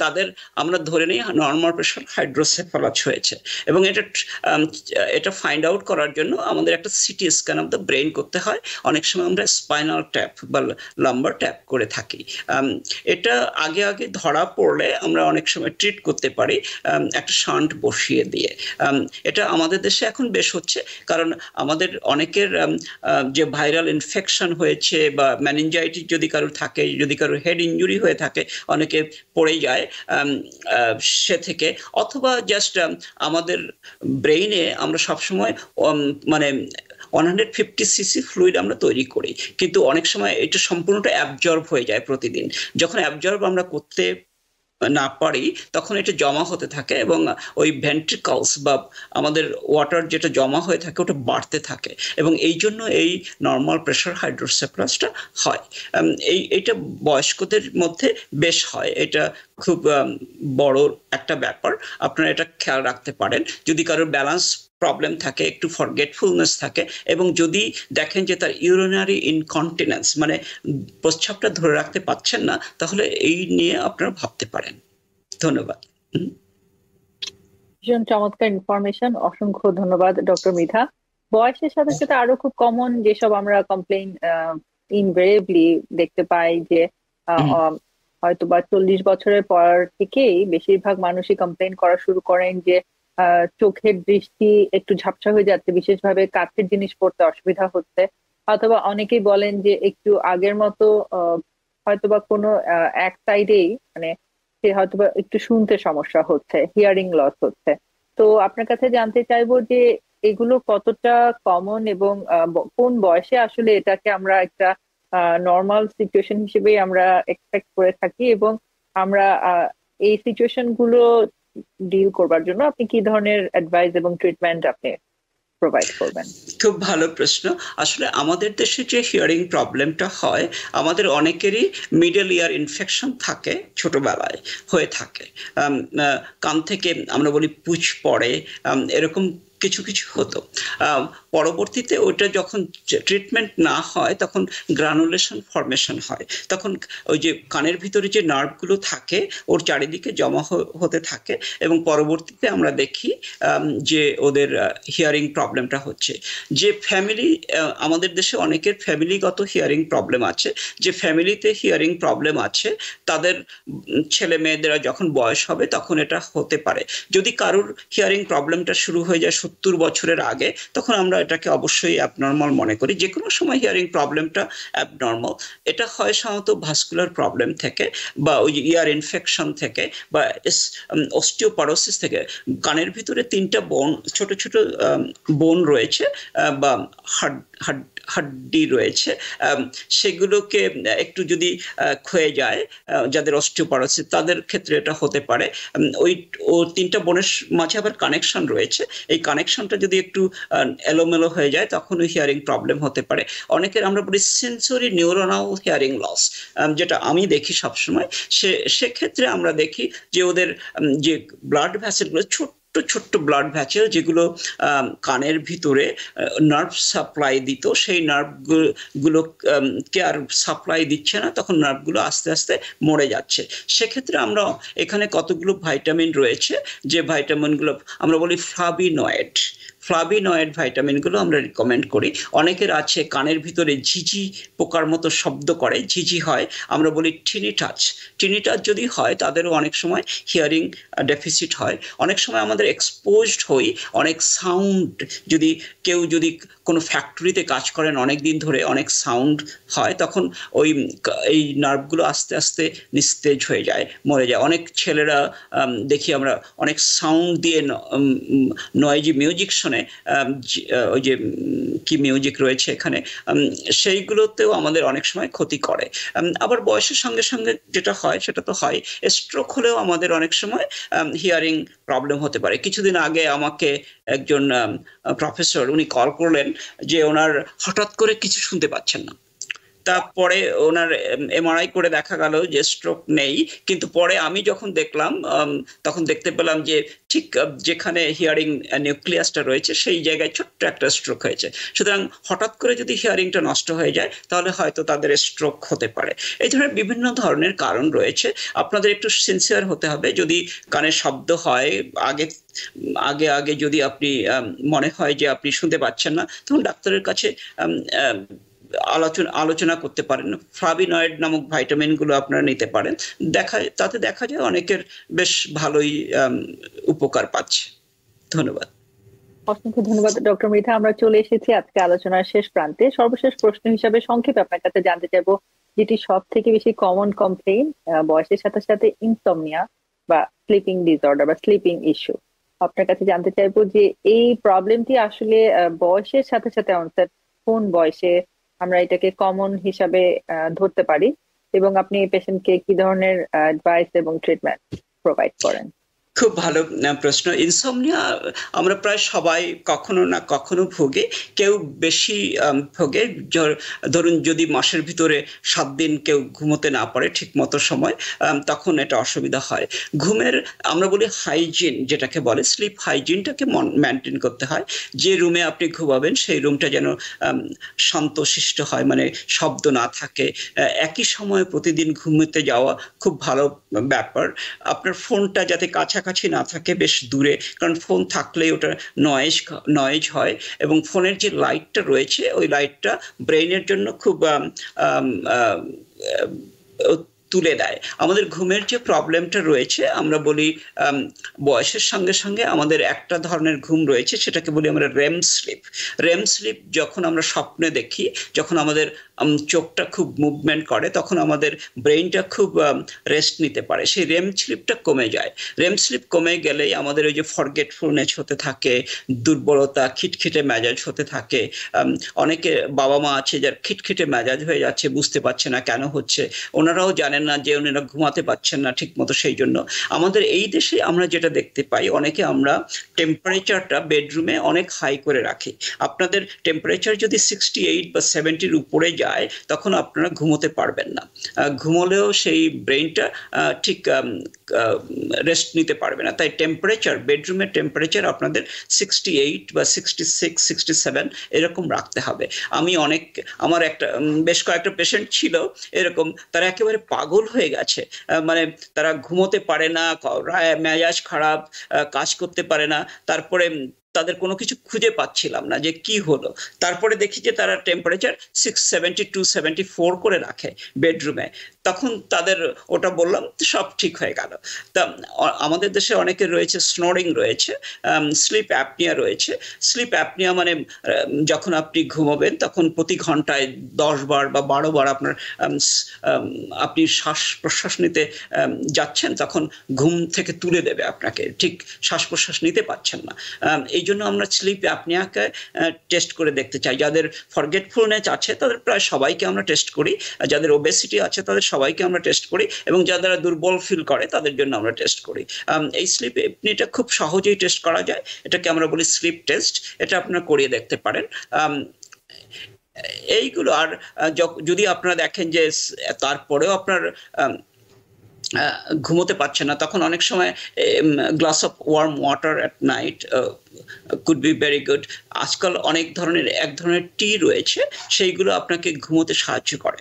তাদের আমরা ধরে নিই নর্মাল প্রেশার হাইড্রোসেফালাস হয়েছে, এবং এটা ফাইন্ড আউট করার জন্য আমাদের একটা CT scan of the brain করতে হয়। অনেক সময় আমরা স্পাইনাল ট্যাপ বা লাম্বার ট্যাপ করে থাকি। এটা আগে ধরা পড়লে আমরা অনেক সময় ট্রিট করতে পারি একটা শান্ট বসিয়ে দিয়ে। এটা আমাদের দেশে এখন বেশ হচ্ছে, কারণ আমাদের অনেকের যে ভাইরাল ইনফেকশন হয়েছে বা মেনিনজাইটিস যদি কারোর থাকে, যদি কারোর হেড ইনজুরি হয়ে থাকে, অনেকে পড়ে যায় সে থেকে, অথবা জাস্ট আমাদের ব্রেইনে আমরা সবসময় মানে 150 সিসি ফ্লুইড আমরা তৈরি করি, কিন্তু অনেক সময় এটা সম্পূর্ণটা অ্যাবজর্ব হয়ে যায় প্রতিদিন। যখন অ্যাবজর্ব আমরা করতে না পারি তখন এটা জমা হতে থাকে, এবং ওই ভেন্ট্রিকলস বা আমাদের ওয়াটার যেটা জমা হয়ে থাকে ওটা বাড়তে থাকে, এবং এই জন্য এই নর্মাল প্রেশার হাইড্রোসেফালাসটা হয়। এইটা বয়স্কদের মধ্যে বেশ হয়, এটা খুব বড় একটা ব্যাপার, আপনারা এটা খেয়াল রাখতে পারেন। যদি কারোর ব্যালেন্স প্রবলেম থাকে, একটু ফরগেটফুলনেস থাকে, এবং যদি দেখেন যে তার ইউরিনারি ইনকন্টিনেন্স মানে প্রস্রাবটা ধরে রাখতে পারছেন না, তাহলে এই নিয়ে আপনারা ভাবতে পারেন। ধন্যবাদ। ভীষণ চমৎকার ইনফরমেশন, অসংখ্য ধন্যবাদ ডক্টর মৃধা। বয়সের সাথে সাথে আরো খুব কমন যেসব আমরা কমপ্লেইন ইনভেরিয়েবলি দেখতে পাই যে হয়তো বা 40 বছরের পর থেকেই বেশিরভাগ মানুষই কমপ্লেইন করা শুরু করেন যে চোখের দৃষ্টি একটু ঝাপসা হয়ে যাচ্ছে, বিশেষভাবে কাঠের জিনিস পড়তে অসুবিধা হচ্ছে, অথবা অনেকেই বলেন যে একটু আগের মতো হয়তোবা কোনো এক সাইডেই মানে সে হয়তোবা একটু শুনতে সমস্যা হচ্ছে, হিয়ারিং লস হচ্ছে। তো আপনার কাছে জানতে চাইবো যে এগুলো কতটা কমন এবং কোন বয়সে আসলে এটাকে আমরা একটা নর্মাল সিচুয়েশন হিসেবেই আমরা এক্সপেক্ট করে থাকি, এবং আমরা এই সিচুয়েশন গুলো ডিল করবার জন্য আপনি কি ধরনের অ্যাডভাইস এবং ট্রিটমেন্ট আপনি প্রোভাইড করবেন? খুব ভালো প্রশ্ন। আসলে আমাদের দেশে যে হিয়ারিং প্রবলেমটা হয়, আমাদের অনেকেরই মিডল ইয়ার ইনফেকশন থাকে, ছোটবেলায় হয়ে থাকে, কান থেকে আমরা বলি পুঁজ পড়ে, এরকম কিছু কিছু হতো। পরবর্তীতে ওইটা যখন ট্রিটমেন্ট না হয় তখন গ্রানুলেশন ফর্মেশন হয়, তখন ওই যে কানের ভিতরে যে নার্ভগুলো থাকে ওর চারিদিকে জমা হতে থাকে, এবং পরবর্তীতে আমরা দেখি যে ওদের হিয়ারিং প্রবলেমটা হচ্ছে। যে ফ্যামিলি, আমাদের দেশে অনেকের ফ্যামিলিগত হিয়ারিং প্রবলেম আছে, যে ফ্যামিলিতে হিয়ারিং প্রবলেম আছে তাদের ছেলে মেয়েদেরা যখন বয়স হবে তখন এটা হতে পারে। যদি কারোর হিয়ারিং প্রবলেমটা শুরু হয়ে যায় 70 বছরের আগে, তখন আমরা এটাকে অবশ্যই অ্যাবনর্মাল মনে করি। যে কোনো সময় হিয়ারিং প্রবলেমটা অ্যাবনর্মাল। এটা হয় সাধারণত ভাস্কুলার প্রবলেম থেকে, বা ওই ইয়ার ইনফেকশন থেকে, বা অস্টিওপরোসিস থেকে। কানের ভিতরে 3টা বোন, ছোট ছোট বোন রয়েছে বা হাড্ডি রয়েছে, সেগুলোকে একটু যদি ক্ষয়ে যায়, যাদের অস্টিওপরোসিস তাদের ক্ষেত্রে এটা হতে পারে। ওই 3টা বোনের মাঝে আবার কানেকশন রয়েছে, এই কানেকশনটা যদি একটু এলোমেলো হয়ে যায় তখন ওই হিয়ারিং প্রবলেম হতে পারে। অনেকের আমরা বলি সেন্সরি নিউরোনাল হিয়ারিং লস, যেটা আমি দেখি সবসময়। সেক্ষেত্রে আমরা দেখি যে ওদের যে ব্লাড ভ্যাসেলগুলো, ছোট্ট ছোট্ট ব্লাড ভ্যাসেল যেগুলো কানের ভিতরে নার্ভ সাপ্লাই দিত, সেই নার্ভগুলোকে আর সাপ্লাই দিচ্ছে না, তখন নার্ভগুলো আস্তে আস্তে মরে যাচ্ছে। সেক্ষেত্রে আমরা এখানে কতগুলো ভাইটামিন রয়েছে, যে ভাইটামিনগুলো আমরা বলি ফ্লাভিনয়েড ভাইটামিনগুলো আমরা রিকমেন্ড করি। অনেকের আছে কানের ভিতরে ঝিঝি পোকার মতো শব্দ করে, ঝিঝি হয়, আমরা বলি টিনিটাচ যদি হয় তাদেরও অনেক সময় হিয়ারিং ডেফিসিট হয়। অনেক সময় আমাদের এক্সপোজড হই অনেক সাউন্ড, যদি কেউ যদি কোনো ফ্যাক্টরিতে কাজ করেন অনেক দিন ধরে, অনেক সাউন্ড হয়, তখন এই নার্ভগুলো আস্তে আস্তে নিস্তেজ হয়ে যায়, মরে যায়। অনেক ছেলেরা দেখি আমরা অনেক সাউন্ড দিয়ে নয়েজি মিউজিক শোনে, ওই যে কি মিউজিক রয়েছে এখানে, সেইগুলোতেও আমাদের অনেক সময় ক্ষতি করে। আবার বয়সের সঙ্গে সঙ্গে যেটা হয় সেটা তো হয়, স্ট্রোক হলেও আমাদের অনেক সময় হিয়ারিং প্রবলেম হতে পারে। কিছুদিন আগে আমাকে একজন প্রফেসর উনি কল করলেন যে ওনার হঠাৎ করে কিছু শুনতে পাচ্ছেন না। তারপরে ওনার এমআরআই করে দেখা গেল যে স্ট্রোক নেই, কিন্তু পরে আমি যখন দেখলাম তখন দেখতে পেলাম যে ঠিক যেখানে হিয়ারিং নিউক্লিয়াসটা রয়েছে সেই জায়গায় ছোট্ট একটা স্ট্রোক হয়েছে। সুতরাং হঠাৎ করে যদি হিয়ারিংটা নষ্ট হয়ে যায় তাহলে হয়তো তাদের স্ট্রোক হতে পারে। এই ধরনের বিভিন্ন ধরনের কারণ রয়েছে। আপনাদের একটু সিনসিয়ার হতে হবে। যদি কানে শব্দ হয়, আগে আগে যদি আপনি মনে হয় যে আপনি শুনতে পাচ্ছেন না, তখন ডাক্তারের কাছে আলোচনা করতে পারেন। ফ্লাভিনয়েড নামক ভাইটামিন গুলো আপনারা নিতে পারেন, তাতে দেখা যায় অনেকের বেশ ভালোই উপকার পাচ্ছে। ধন্যবাদ। অসংখ্য ধন্যবাদ ডক্টর মৃধা। আমরা চলে এসেছি আজকে আলোচনার শেষ প্রান্তে। সর্বশেষ প্রশ্ন হিসাবে সংক্ষেপে আপনার কাছে জানতে চাইবো, যেটি সব থেকে বেশি কমন কমপ্লেইন বয়সের সাথে সাথে ইনসমনিয়া বা স্লিপিং ডিসঅর্ডার বা স্লিপিং ইস্যু, আপনার কাছে জানতে চাইবো যে এই প্রবলেমটি আসলে বয়সের সাথে সাথে অনসেট কোন বয়সে আমরা এটাকে কমন হিসাবে ধরতে পারি, এবং আপনি পেশেন্টকে কি ধরনের অ্যাডভাইস এবং ট্রিটমেন্ট প্রোভাইড করেন? খুব ভালো প্রশ্ন। ইনসমনিয়া আমরা প্রায় সবাই কখনো না কখনো ভোগে, কেউ বেশি ভোগে। ধরুন যদি মাসের ভিতরে 7 দিন কেউ ঘুমোতে না পারে ঠিক মতো সময়, তখন এটা অসুবিধা হয়। ঘুমের আমরা বলি হাইজিন, যেটাকে বলে স্লিপ হাইজিনটাকে মেনটেন করতে হয়। যে রুমে আপনি ঘুমাবেন সেই রুমটা যেন শান্তশিষ্ট হয়, মানে শব্দ না থাকে। একই সময়ে প্রতিদিন ঘুমোতে যাওয়া খুব ভালো ব্যাপার। আপনার ফোনটা যাতে কাছাকাছি না থাকে, বেশ দূরে, কারণ ফোন থাকলেই ওটা নয়েজ হয়, এবং ফোনের যে লাইটটা রয়েছে ওই লাইটটা ব্রেইনের জন্য খুব তুলে দেয়। আমাদের ঘুমের যে প্রবলেমটা রয়েছে, আমরা বলি বয়সের সঙ্গে সঙ্গে আমাদের একটা ধরনের ঘুম রয়েছে, সেটাকে বলি আমরা রেম স্লিপ। রেম স্লিপ যখন আমরা স্বপ্নে দেখি, যখন আমাদের চোখটা খুব মুভমেন্ট করে, তখন আমাদের ব্রেইনটা খুব রেস্ট নিতে পারে, সেই রেম স্লিপটা কমে যায়। রেম স্লিপ কমে গেলেই আমাদের ওই যে ফরগেটফুলনেস হতে থাকে, দুর্বলতা, খিটখিটে মেজাজ হতে থাকে। অনেকে বাবা মা আছে যার খিটখিটে মেজাজ হয়ে যাচ্ছে, বুঝতে পারছে না কেন হচ্ছে, ওনারাও জানেন না যে ওনারা ঘুমাতে পারছেন না ঠিক মতো। সেই জন্য আমাদের এই দেশে আমরা যেটা দেখতে পাই, অনেকে আমরা টেম্পারেচারটা বেডরুমে অনেক হাই করে রাখি। আপনাদের টেম্পারেচার যদি 68 বা 70-র উপরে যায়, তখন আপনারা ঘুমোতে পারবেন না। ঘুমোলেও সেই ব্রেইনটা ঠিক রেস্ট নিতে পারবে না। তাই টেম্পারেচার, বেডরুমের টেম্পারেচার আপনাদের 68 বা 66, 67 এরকম রাখতে হবে। আমার একটা বেশ কয়েকটা পেশেন্ট ছিল এরকম, তারা একেবারে পাগল হয়ে গেছে, মানে তারা ঘুমোতে পারে না, মেজাজ খারাপ, কাজ করতে পারে না। তারপরে তাদের কোনো কিছু খুঁজে পাচ্ছিলাম না যে কি হলো। তারপরে দেখি যে তারা টেম্পারেচার 672, 74 করে রাখে বেডরুমে। তখন তাদের ওটা বললাম, সব ঠিক হয়ে গেল। তা আমাদের দেশে অনেকের রয়েছে স্নোরিং রয়েছে, স্লিপ অ্যাপনিয়া রয়েছে। স্লিপ অ্যাপনিয়া মানে যখন আপনি ঘুমোবেন তখন প্রতি ঘন্টায় 10 বার বা 12 বার আপনি শ্বাস প্রশ্বাস নিতে যাচ্ছেন, তখন ঘুম থেকে তুলে দেবে আপনাকে, ঠিক শ্বাস প্রশ্বাস নিতে পারছেন না। এই জন্য আমরা স্লিপ অ্যাপনিয়াকে টেস্ট করে দেখতে চাই। যাদের ফরগেটফুলনেস আছে তাদের প্রায় সবাইকে আমরা টেস্ট করি, যাদের ওবেসিটি আছে তাদের সবাইকে আমরা টেস্ট করি, এবং যারা দুর্বল ফিল করে তাদের জন্য আমরা টেস্ট করি। এই স্লিপ অ্যাপনিয়াটা খুব সহজেই টেস্ট করা যায়, এটাকে আমরা বলি স্লিপ টেস্ট। এটা আপনারা করিয়ে দেখতে পারেন। এইগুলো। আর যদি আপনারা দেখেন যে তারপরেও আপনার ঘুমোতে পারছে না, তখন অনেক সময় glass of worm water at night could be very good. আজকাল অনেক ধরনের এক ধরনের টি রয়েছে, সেইগুলো আপনাকে ঘুমোতে সাহায্য করে,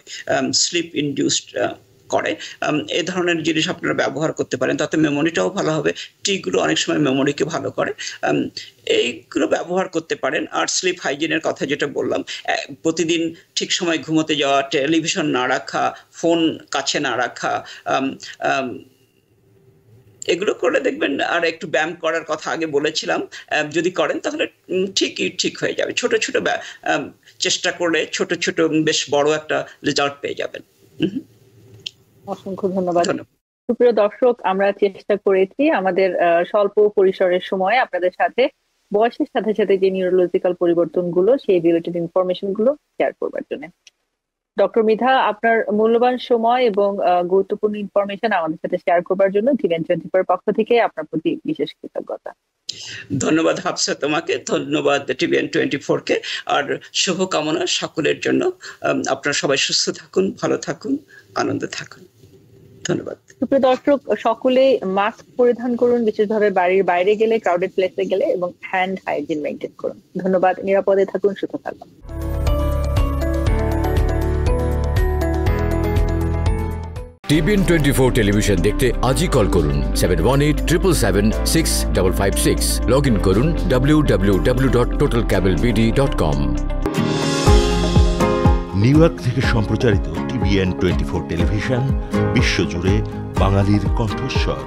স্লিপ ইনডিউসড করে। এই ধরনের জিনিস আপনারা ব্যবহার করতে পারেন, তাতে মেমোরিটাও ভালো হবে। টিগুলো অনেক সময় মেমোরিকে ভালো করে, এইগুলো ব্যবহার করতে পারেন। আর স্লিপ হাইজিনের কথা যেটা বললাম, প্রতিদিন ঠিক সময় ঘুমোতে যাওয়া, টেলিভিশন না রাখা, ফোন কাছে না রাখা, এগুলো করলে দেখবেন। আর একটু ব্যায়াম করার কথা আগে বলেছিলাম, যদি করেন তাহলে ঠিক হয়ে যাবে। ছোট ছোট চেষ্টা করলে ছোট ছোট বেশ বড় একটা রেজাল্ট পেয়ে যাবেন। অসংখ্য ধন্যবাদ। সুপ্রিয় দর্শক, আমরা চেষ্টা করেছি আমাদের স্বল্প পরিসরের সময় আপনাদের সাথে বয়সের সাথে সাথে যে নিউরোলজিক্যাল পরিবর্তনগুলো, সেই রিলেটেড ইনফরমেশন গুলো শেয়ার করবার জন্য। ডক্টর মৃধা, আপনার মূল্যবান সময় এবং গুরুত্বপূর্ণ ইনফরমেশন আমাদের সাথে শেয়ার করবার জন্য TVN24 পক্ষ থেকে আপনার প্রতি বিশেষ কৃতজ্ঞতা। ধন্যবাদ হাফসা তোমাকে, ধন্যবাদ TVN24 কে, আর শুভকামনা সকলের জন্য। আপনারা সবাই সুস্থ থাকুন, ভালো থাকুন, আনন্দে থাকুন। ধন্যবাদ। সুপ্রিয় দর্শক, সকলে মাস্ক পরিধান করুন, বিশেষভাবে বাড়ির বাইরে গেলে, ক্রাউডেড প্লেসে গেলে, এবং হ্যান্ড হাইজিন মেইনটেইন করুন। ধন্যবাদ। নিরাপদে থাকুন, সুস্থ থাকুন। TVN24 টেলিভিশন দেখতে আজই কল করুন 7187776556। লগ ইন করুন www.totalcablebd.com। নিউ ইয়র্ক থেকে সম্প্রচারিত TVN24 টেলিভিশন বিশ্বজুড়ে বাঙালির কণ্ঠস্বর।